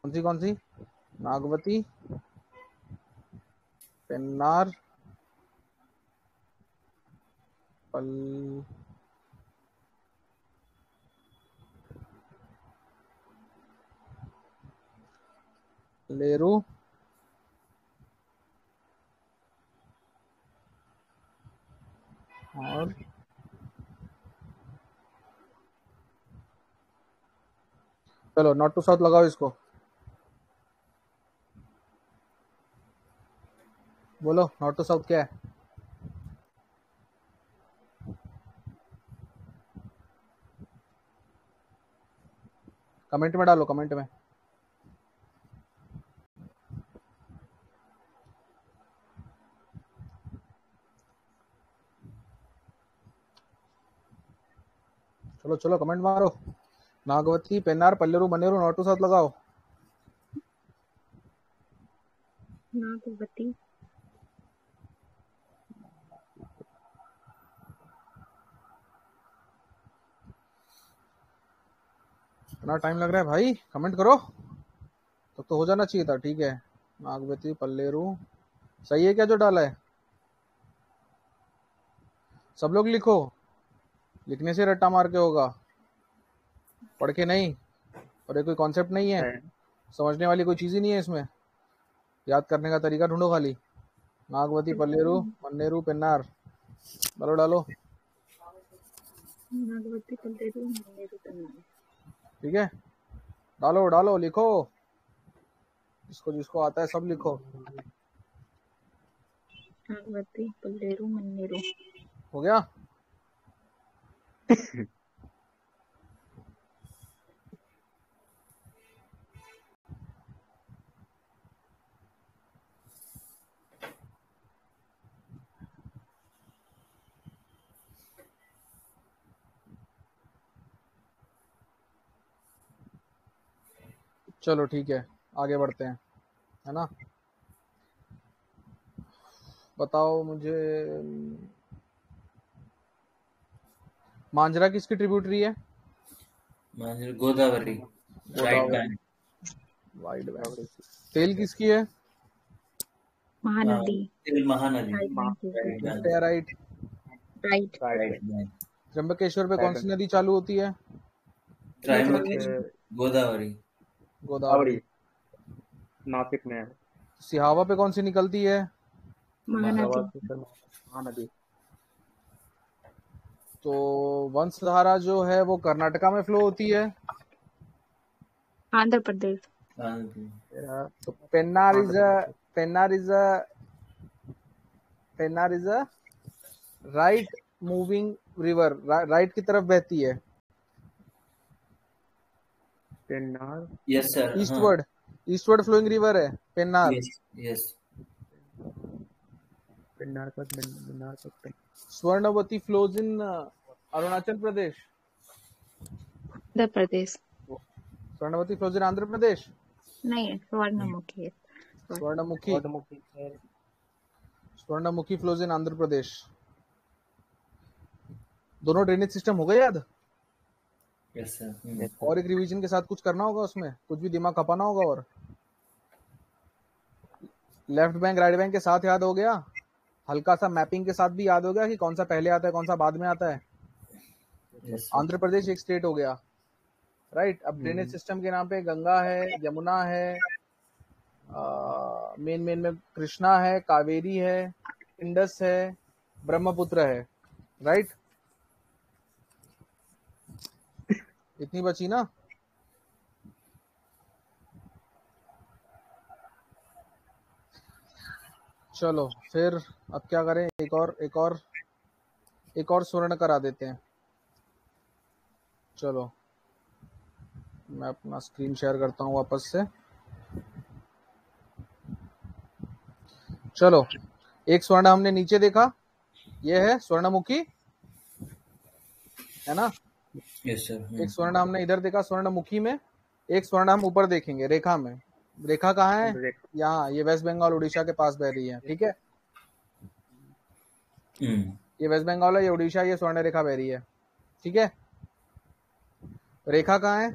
कौन सी? नागवती, पेन्नार, पल्लेरू, और चलो नॉर्थ टू साउथ लगाओ इसको। बोलो नॉर्थ टू साउथ क्या है? कमेंट में डालो, कमेंट में। चलो कमेंट मारो। नागवती, पेन्नार, पल्लेरू, मन्नेरू, नॉर्थ टू साउथ लगाओ। नागवती, इतना टाइम लग रहा है भाई, कमेंट करो। तो हो जाना चाहिए था। ठीक है, नागवती, पल्लेरू सही है क्या जो डाला है? सब लोग लिखो, लिखने से रट्टा मार के होगा, पढ़ के नहीं। और ये कोई कॉन्सेप्ट नहीं है, समझने वाली कोई चीज ही नहीं है इसमें, याद करने का तरीका ढूंढो खाली। नागवती, पल्लेरू, मन्नेरू, पेन्नार, डालो। नागवती पल्लेरू मन्नेरू तन्नारू। ठीक है, डालो डालो, लिखो, जिसको जिसको आता है सब लिखो। नागवती पल्लेरू मन्नेरू। हो गया? चलो ठीक है, आगे बढ़ते हैं, है ना। बताओ मुझे, मांजरा किसकी ट्रिब्यूटरी है? Godavari, right bank. Wide bank. तेल किसकी है? महानदी। तेल Mahanadi, right bank right tributary. Bank, right. Right. Right bank. Trimbakeshwar पे कौन सी नदी चालू होती है? त्रायंबकेश्वर, गोदावरी, गोदावरी। नासिक में है। सिहावा पे कौन सी निकलती है? महानदी। महानदी। तो वंशधारा जो है वो कर्नाटका में फ्लो होती है। आंध्र प्रदेश। तो Penner is a right moving river, right की तरफ बहती है। Penner, yes sir, eastward flowing river है पेन्नार। यस। पेन्नार का Swarnavati flows in Arunachal Pradesh. Andhra Pradesh. Swarnavati flows in Andhra Pradesh. नहीं, स्वर्णमुखी है। Swarnamukhi flows in Andhra Pradesh. दोनों ड्रेनेज सिस्टम हो गए याद? Yes sir. और एक रिवीजन के साथ कुछ करना होगा, उसमें कुछ भी दिमाग खपाना होगा। और लेफ्ट बैंक राइट बैंक के साथ याद हो गया, हल्का सा मैपिंग के साथ भी याद हो गया कि कौन सा पहले आता है कौन सा बाद में आता है। आंध्र प्रदेश एक स्टेट हो गया, राइट। अब ड्रेनेज सिस्टम के नाम पे गंगा है, यमुना है, मेन में कृष्णा है, कावेरी है, इंडस है, ब्रह्मपुत्र है, राइट। इतनी बची ना। चलो फिर अब क्या करें, एक और स्वर्ण करा देते हैं। चलो मैं अपना स्क्रीन शेयर करता हूँ वापस से। चलो, एक स्वर्ण हमने नीचे देखा, ये है स्वर्णमुखी, है ना। Yes sir. एक स्वर्ण हमने इधर देखा स्वर्णमुखी में, एक स्वर्ण हम ऊपर देखेंगे रेखा में। रेखा कहाँ है? यहाँ, ये वेस्ट बंगाल उड़ीसा के पास बह रही है, ठीक है। ये वेस्ट बंगाल है, ये उड़ीसा, ये स्वर्ण रेखा बह रही है, ठीक है। रेखा कहाँ है?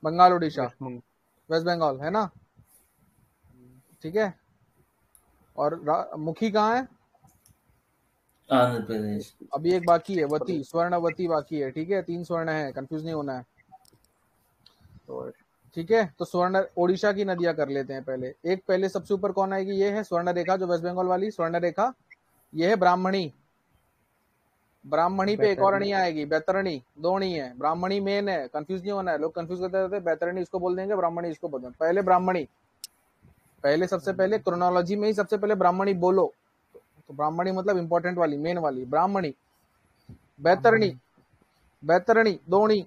बंगाल उड़ीसा वेस्ट बंगाल, है ना, ठीक है। और मुखी कहाँ है? आंध्र प्रदेश। अभी एक बाकी है, वती, स्वर्णवती बाकी है, ठीक है। 3 स्वर्ण है, कंफ्यूज नहीं होना है, तो ठीक है। तो स्वर्ण ओडिशा की नदियां कर लेते हैं पहले। एक पहले सबसे ऊपर कौन आएगी? ये है स्वर्ण रेखा, जो वेस्ट बंगाल वाली स्वर्ण रेखा। ये है ब्राह्मणी। ब्राह्मणी पे एक और अणी आएगी, बैतरणी। 2 अणी है, ब्राह्मणी मेन है, कंफ्यूज नहीं होना है। लोग कंफ्यूज करते रहते हैं, बैतरणी इसको बोल देंगे, ब्राह्मणी इसको बोल देंगे। पहले ब्राह्मणी, पहले सबसे पहले क्रोनोलॉजी में ही सबसे पहले ब्राह्मणी बोलो, तो ब्राह्मणी मतलब इंपॉर्टेंट वाली, मेन वाली ब्राह्मणी। बैतरणी, बैतरणी 2 अणी।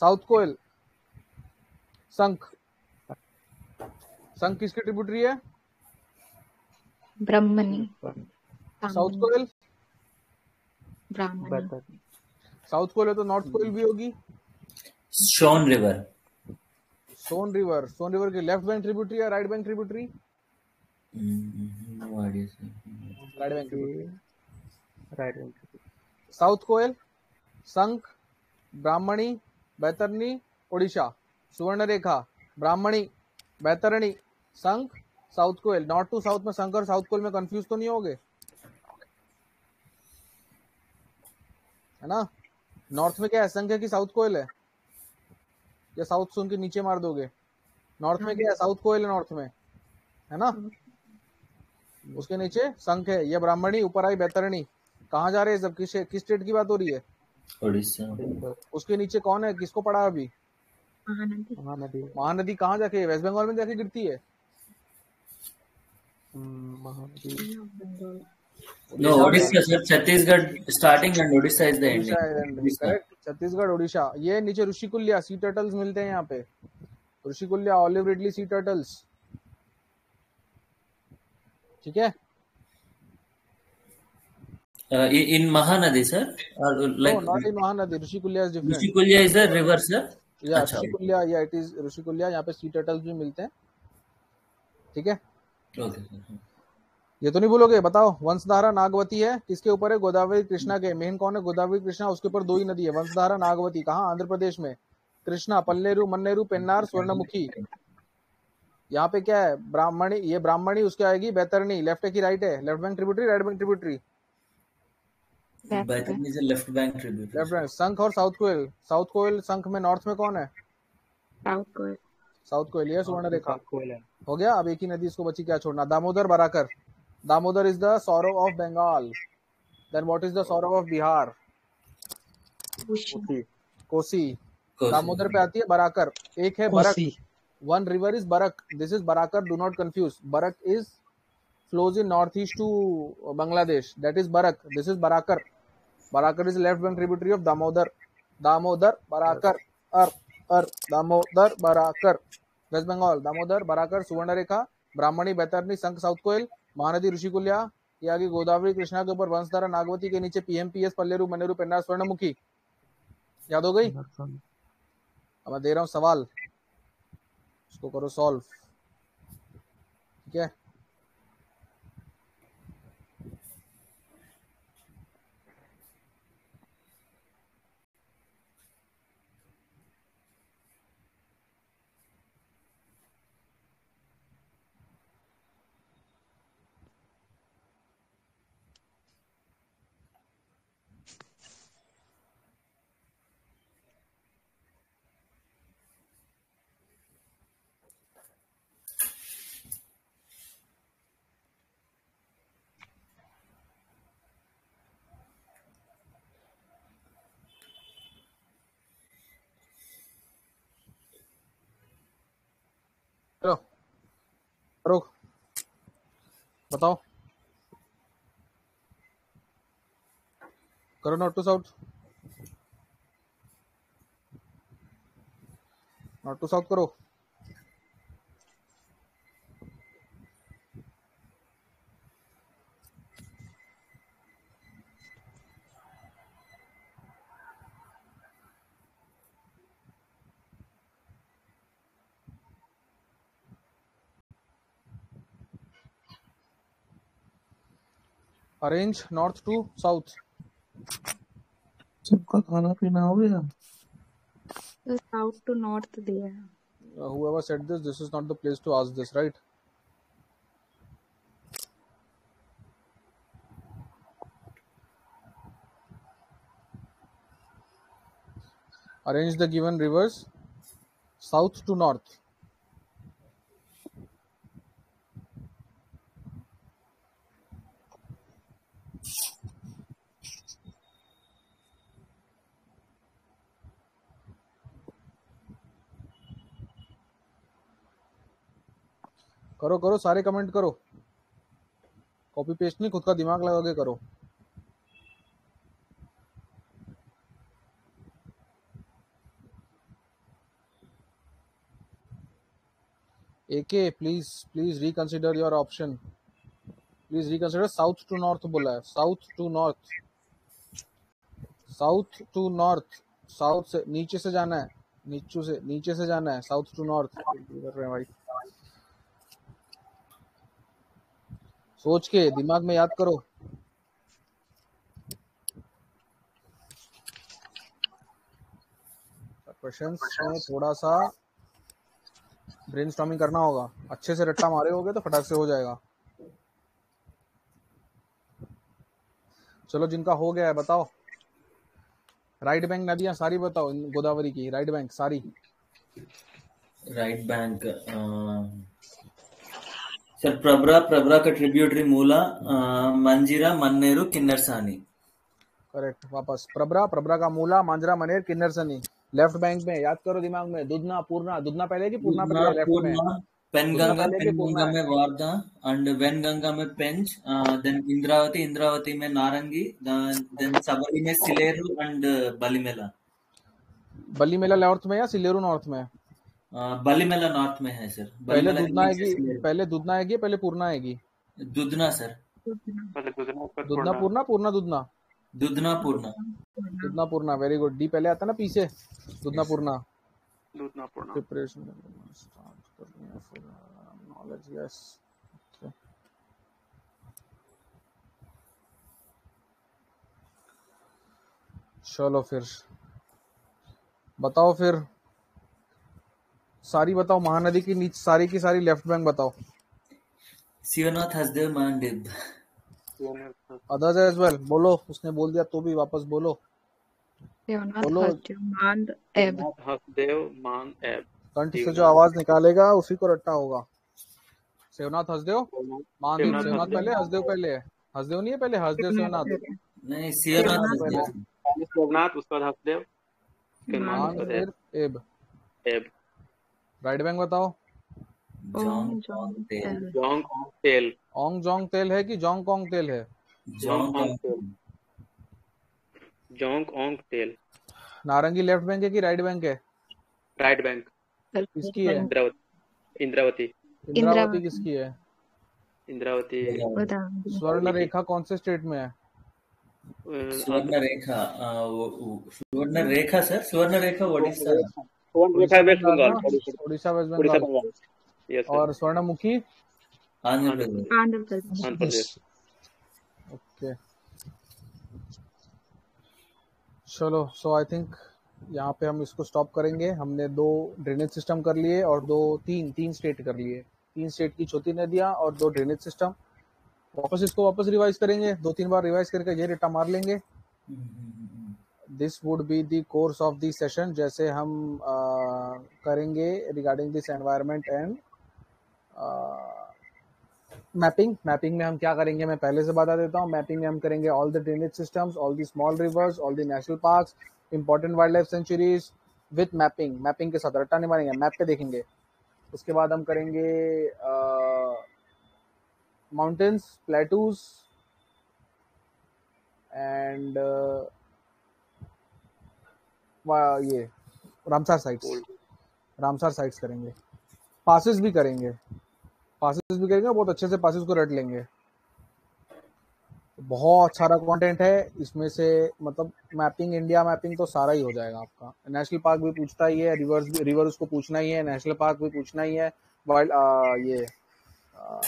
साउथ कोयल, संख। संख किसकी ट्रिब्यूटरी है? ब्राह्मणी। साउथ कोयल, ब्राह्मणी। साउथ कोयल है तो नॉर्थ कोयल भी होगी। Son river. Son river, Son river की लेफ्ट बैंक ट्रिब्यूटरी या right bank tributary? No idea sir. Right bank tributary. Right bank. South Koel, Sankh, Brahmani, Baitarani, Odisha. Subarnarekha, Brahmani, Baitarani, Sankh, south Koel. North to south में संख और साउथ कोयल में कंफ्यूज तो नहीं होगे, है ना। नॉर्थ में क्या है, संख है कि साउथ कोयल है? या साउथ सुन के नीचे मार दोगे? नॉर्थ में क्या है, साउथ कोयल है नॉर्थ में, है ना। उसके नीचे संख है, ये ब्राह्मणी, ऊपर आई बैतरणी, कहाँ जा रहे हैं सब? किस स्टेट की बात हो रही है? उड़ीसा। उसके नीचे कौन है? किसको पढ़ा अभी? महानदी। महानदी। महानदी कहाँ जाके? वेस्ट बंगाल में जाके गिरती है। Mahanadi. No, Odisha, sir. Chhattisgarh starting and Odisha is the ending. Odisha. Correct, Chhattisgarh Orissa. ये नीचे ऋषिकुल्या सी टर्टल्स मिलते हैं यहाँ पे। Rushikulya, olive ridley sea turtles. ठीक है। In Mahanadi, sir, or like No, not in Mahanadi. Rushikulya is different. Rishikulia is a river, sir. या अच्छा, ऋषिकुल्या, या इट इज ऋषिकुल्या। यहाँ पे सी टर्टल्स भी मिलते हैं। ठीक है। okay, sir. ये तो नहीं भूलोगे। बताओ, वंशधारा नागवती है, किसके ऊपर है? गोदावरी कृष्णा के। मेन कौन है? गोदावरी कृष्णा। उसके ऊपर 2 ही नदी है। वंशधारा नागवती कहाँ? आंध्र प्रदेश में। कृष्णा, पल्लेरू, मन्नेरू, पेन्नार, स्वर्णमुखी। यहाँ पे क्या है? ब्राह्मणी। ये ब्राह्मणी उसके आएगी बैतरणी। लेफ्ट है कि राइट है? Left bank tributary, right bank tributary? Baitarani is a left bank tributary. Left bank. शंख और साउथ कोयल। साउथ कोयल शंख में नॉर्थ में कौन है? साउथ कोयल। साउथ कोयल। ये सुवर्ण रेखा कोयल है। हो गया। अब एक ही नदी इसको बची, क्या छोड़ना? Damodar, Barakar. Damodar is the sorrow of Bengal. Then what is the sorrow of Bihar? Kosi. Kosi. Kosi. Damodar पे आती है बराकर। एक है Barak. One river is Barak, this is Barakar, do not confuse. Barak is flows in north east to Bangladesh, that is Barak, this is Barakar. Barakar is left bank tributary of Damodar. Damodar, Barakar, Damodar, Barakar. West Bengal, Damodar, Barakar, सुवर्ण रेखा, ब्राह्मणी, बैतरणी, शंख, south कोयल, महानदी, ऋषिकुल्या, ये आगे गोदावरी कृष्णा के ऊपर वंशधारा नागवती, के नीचे पीएमपीएस, पल्लेरू, मन्नेरू, पेन्नार, स्वर्णमुखी। याद हो गई? अब मैं दे रहा हूँ सवाल, इसको करो सॉल्व। ठीक है। चलो करो, बताओ, करो not to south, not to south करो। Arrange north to south. सबका खाना पीना हो गया? तो साउथ टू नॉर्थ दिया है। Whoever said this, this is not the place to ask this, right? Arrange the given rivers south to north. करो करो, सारे कमेंट करो, कॉपी पेस्ट नहीं, खुद का दिमाग लगा के करो। AK please please reconsider your option, please reconsider. South to north बोला है, south to north, south to north, south से नीचे से जाना है, नीचे से जाना है, साउथ टू नॉर्थ कर रहे हैं भाई। सोच के दिमाग में याद करो। क्वेश्चंस में थोड़ा सा ब्रेनस्टॉर्मिंग करना होगा, अच्छे से रट्टा मारे होगे तो फटाक से हो जाएगा। चलो जिनका हो गया है बताओ। राइट बैंक नदियां सारी बताओ, गोदावरी की राइट बैंक सारी। राइट बैंक सर, प्रवरा का ट्रिब्यूटरी मूला, मंजीरा, मन्नेरू, किन्नरसानी। करेक्ट। वापस प्रबरा, प्रबरा का मूला, मांजरा, मनेर, किन्नर, सनी। लेफ्ट बैंक में याद करो दिमाग में, दुधना, पूर्णा। दुधना पहले की पूर्णा दुधना, पहले? लेफ्ट में पूर्णा, दुधना पेनगंगा, पहले की पूर्णा पेनगंगा है? में वारदा, and वेनगंगा में पेंच, then इंद्रावती, इंद्रावती में नारंगी, then सबरी में सिलेरू and बलीमेला। बलीमेला नॉर्थ में या सिलेरू नॉर्थ में? बलीमेला नॉर्थ में है सर। पहले बलीमेला के दुधना नीचे आएगी, सिलेरू। पहले दुधना आएगी, पहले पूर्णा आएगी? दुधना सर। पहले दुधना फिर दुधना पूर्णा। पूर्णा, पूर्णा दुधना? दुधना पूर्णा। दुधना पूर्णा, वेरी गुड। डी पहले आता ना पी से, दुधना Yes, sir. पूर्णा। दूधना पूर्णा। प्रिपरेशन स्टार्ट करनी है फिर नॉलेज। यस, चलो फिर बताओ, फिर सारी बताओ, महानदी की नीचे सारी की सारी लेफ्ट बैंक बताओ। Shivnath Hasdeo Mandev. Others as well बोलो, उसने बोल दिया तो भी वापस बोलो। शिवनाथ बोलो, हसदेव मांद एब। हसदेव मान एब। कंठ से जो आवाज निकालेगा उसी को रट्टा होगा। शिवनाथ हसदेव महानदीप। शिवनाथ शिवनाथ हसदेव। पहले, हसदेव पहले है? हसदेव नहीं है पहले, हसदेव शिवनाथ शिवनाथ। पहले। नहीं, शिवनाथ शिवनाथ हसदेव। पहले, पहले शिवनाथ, उसके बाद हसदेव, फिर मान, मांद मान, उसके बाद फिर एब। एब। राइट बैंक बताओ। जोंग जोंग जोंग तेल। तेल। जोंग ऑंग तेल। ओंग जोंग तेल है कि जोंग कोंग तेल है? जोंग जोंग ऑंग तेल। जोंग ऑंग तेल। नारंगी लेफ्ट बैंक है कि राइट बैंक है? Right bank. किसकी है? इंद्रावती। इंद्रावती। इंद्रावती किसकी है? इंद्रावती गोदावरी। स्वर्ण रेखा कौन से स्टेट में है? स्वर्ण रेखा, स्वर्ण रेखा सर, स्वर्ण रेखा उड़ीसा। Swarnarekha Orissa west Bengal Bengal. ना? Orissa west Orissa Bengal. Bengal. Yes sir. और स्वर्णमुखी? आंध्र आंध्र प्रदेश। प्रदेश। आंध्र प्रदेश। आंध्र प्रदेश। ओके, चलो। सो आई थिंक यहाँ पे हम इसको स्टॉप करेंगे। हमने 2 ड्रेनेज सिस्टम कर लिए और तीन स्टेट कर लिए। 3 स्टेट की छोटी नदियाँ और 2 ड्रेनेज सिस्टम। इसको वापस रिवाइज करेंगे, 2-3 बार रिवाइज करके ये रेटा मार लेंगे। This would be the course of the session. जैसे हम करेंगे regarding this environment and mapping में हम क्या करेंगे मैं पहले से बता देता हूँ। मैपिंग में हम करेंगे all the drainage systems, all the small reverse, all the national parks, important wild life sanctuaries with mapping के साथ। रट्टा नहीं मारेंगे, मैप पे देखेंगे। उसके बाद हम करेंगे माउंटेन्स, प्लेटूज एंड ये रामसार साइट्स करेंगे। पासेस भी करेंगे, बहुत अच्छे से पासेस को रट लेंगे। बहुत सारा कंटेंट है इसमें से, मतलब मैपिंग, इंडिया मैपिंग तो सारा ही हो जाएगा आपका। नेशनल पार्क भी पूछता ही है, रिवर उसको पूछना ही है, नेशनल पार्क भी पूछना ही है, वाइल्ड ये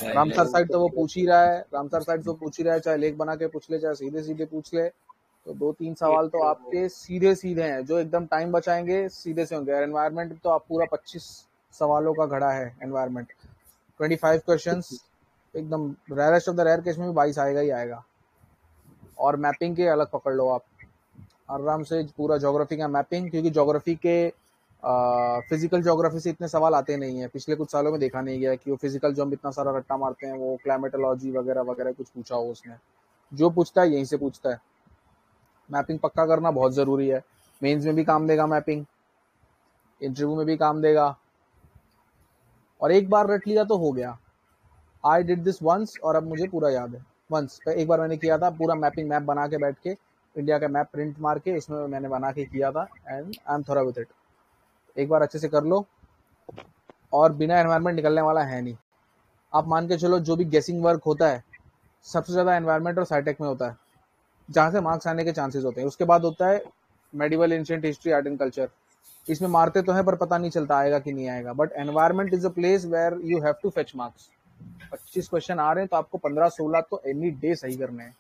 रामसर साइड तो वो पूछ ही रहा है, चाहे लेक बना के पूछ ले, चाहे सीधे सीधे पूछ ले। तो 2-3 सवाल तो आपके सीधे सीधे हैं जो एकदम टाइम बचाएंगे, सीधे से होंगे। और एनवायरनमेंट तो आप पूरा 25 सवालों का घड़ा है एनवायरनमेंट। 25 क्वेश्चंस एकदम। Rarest of the rare case में भी 22 आएगा ही आएगा। और मैपिंग के अलग पकड़ लो आप आराम से, पूरा ज्योग्राफी का मैपिंग, क्योंकि ज्योग्राफी के फिजिकल ज्योग्राफी से इतने सवाल आते नहीं है। पिछले कुछ सालों में देखा नहीं गया कि वो फिजिकल जो हम इतना सारा रट्टा मारते हैं, वो क्लाइमेटोलॉजी वगैरह वगैरह कुछ पूछा हो उसमें। जो पूछता है यहीं से पूछता है। मैपिंग पक्का करना बहुत ज़रूरी है। मेंस में भी काम देगा मैपिंग, इंटरव्यू में भी काम देगा। और एक बार रट लिया तो हो गया। आई डिड दिस वंस और अब मुझे पूरा याद है। वंस एक बार मैंने किया था पूरा मैपिंग, मैप बना के बैठ के, इंडिया का मैप प्रिंट मार के उसमें मैंने बना के किया था एंड आई एम थोड़ा विद इट। एक बार अच्छे से कर लो और बिना एनवायरनमेंट निकलने वाला है नहीं। आप मान के चलो जो भी गेसिंग वर्क होता है सबसे ज़्यादा एनवायरनमेंट और साइटेक में होता है, जहाँ से मार्क्स आने के चांसेस होते हैं। उसके बाद होता है medieval, ancient history, art and culture. इसमें मारते तो हैं पर पता नहीं चलता आएगा कि नहीं आएगा। But environment is a place where you have to fetch marks. 25 question आ रहे हैं तो आपको 15-16 तो एनी डे सही करने हैं,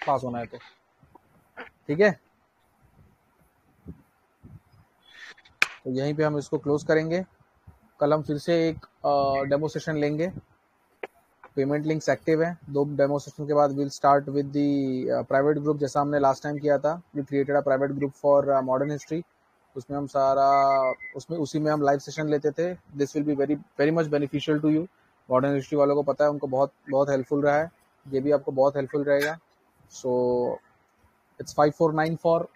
पास होना है तो। ठीक है, तो यहीं पे हम इसको क्लोज करेंगे। कल हम फिर से एक डेमो सेशन लेंगे। पेमेंट लिंक्स एक्टिव है। 2 डेमो सेशन के बाद will start with the private group, जैसा हमने लास्ट टाइम किया था। We created a private group for modern history. उसमें हम उसी में हम लाइव सेशन लेते थे। This will be very much beneficial to you. Modern history वालों को पता है, उनको बहुत बहुत हेल्पफुल रहा है। ये भी आपको बहुत हेल्पफुल रहेगा। So It's 549 for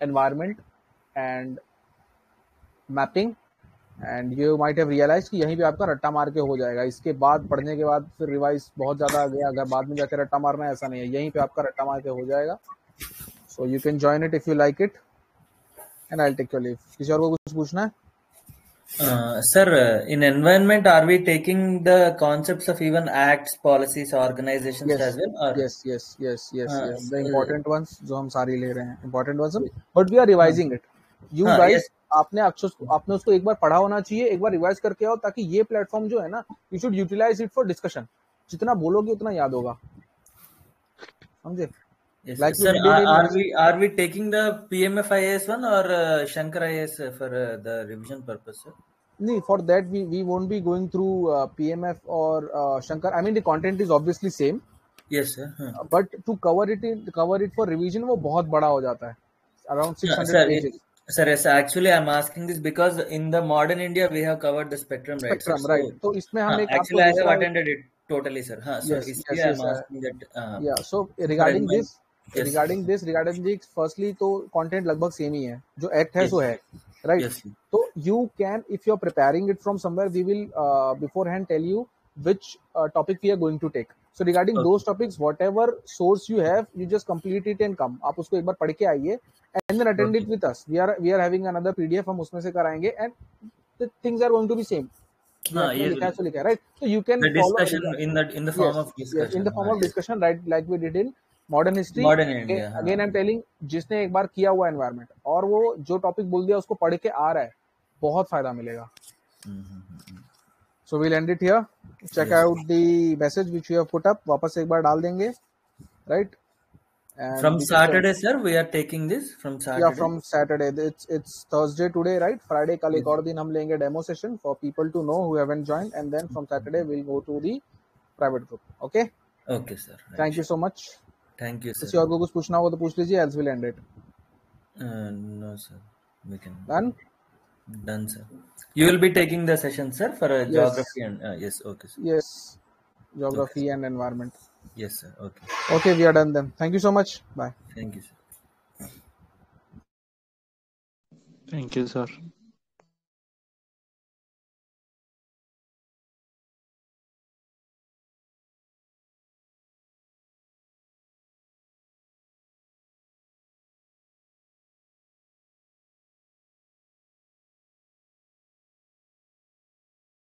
environment and mapping. And you might have realise कि यहीं पे आपका रट्टा मार के हो जाएगा. इसके बाद पढ़ने के बाद फिर रिवाइज बहुत ज्यादा आ गया, अगर बाद में जाकर रट्टा मारना है, ऐसा नहीं है, यहीं पे आपका रट्टा मार के हो जाएगा. So you can join it if you like it and I will take your leave. किसी और को कुछ पूछना है? Sir, in environment, are we taking the concepts of even acts, policies, organizations Yes, as well? Or yes. The important ones जो हम सारी ले रहे हैं, important ones, but we are revising it. You guys, yes. आपने उसको एक बार पढ़ा होना चाहिए, एक बार रिवाइज करके आओ, ताकि ये प्लेटफॉर्म जो है ना, you should utilise it for discussion. जितना बोलोगे उतना याद होगा, समझे? Yes, Like sir. we did in Are we taking the PMF IAS one or Shankar IAS for the revision purpose, sir? No, for that we won't be going through PMF or Shankar. I mean the content is obviously same. Yes, sir. But to cover it for revision वो बहुत बड़ा हो जाता है, around 600 Sir, pages. Sir, yes, actually I'm asking this because in the modern India we have covered the spectrum, right? Spectrum, sir? right. तो इसमें हम एक actually I have attended it totally, sir. So Yes, इसलिए yes, I'm asking that. Yeah. So regarding environment- this, Yes. regarding this, firstly तो content लगभग same ही है, जो act है Yes. सो है, right? Yes, sir. So you can, if you're preparing it from somewhere, we will beforehand tell you which topic we are going to take. So regarding Okay. those topics, whatever source you have, you just complete it and come. आप उसको एक बार पढ़ के आइए and then attend it with us. We are having another PDF, हम उसमें से कराएंगे and the things are going to be same. Yes, लिखा है तो लिखा है, right? So you can the follow discussion in the form of discussion. Yes, in the form of discussion, right? Like we did in modern history. Modern India, Again, I'm telling, जिसने एक बार किया हुआ environment और वो जो topic बोल दिया उसको पढ़ के आ रहा है, बहुत फायदा मिलेगा. So we'll end it here. Check out the message which we have put up. वापस एक बार डाल देंगे, right? And From we can Saturday, sir, we are taking this from Saturday. Yeah, from Saturday. It's Thursday today, right? Friday कल एक और दिन हम लेंगे demo session for people to know who haven't joined, and then from Saturday we'll go to the private group. Okay? Okay, sir. Right. Thank you so much. Thank you, किसी sir. और को कुछ पूछना हो तो पूछ लीजिए, else we'll end it. No, sir. We can. Done? Done, sir. You will be taking the session, sir, for geography and yes. Okay, sir. Yes. Geography and environment. Yes, sir. Okay. Okay, we are done then. Thank you so much. Bye. Thank you, sir. Thank you, sir.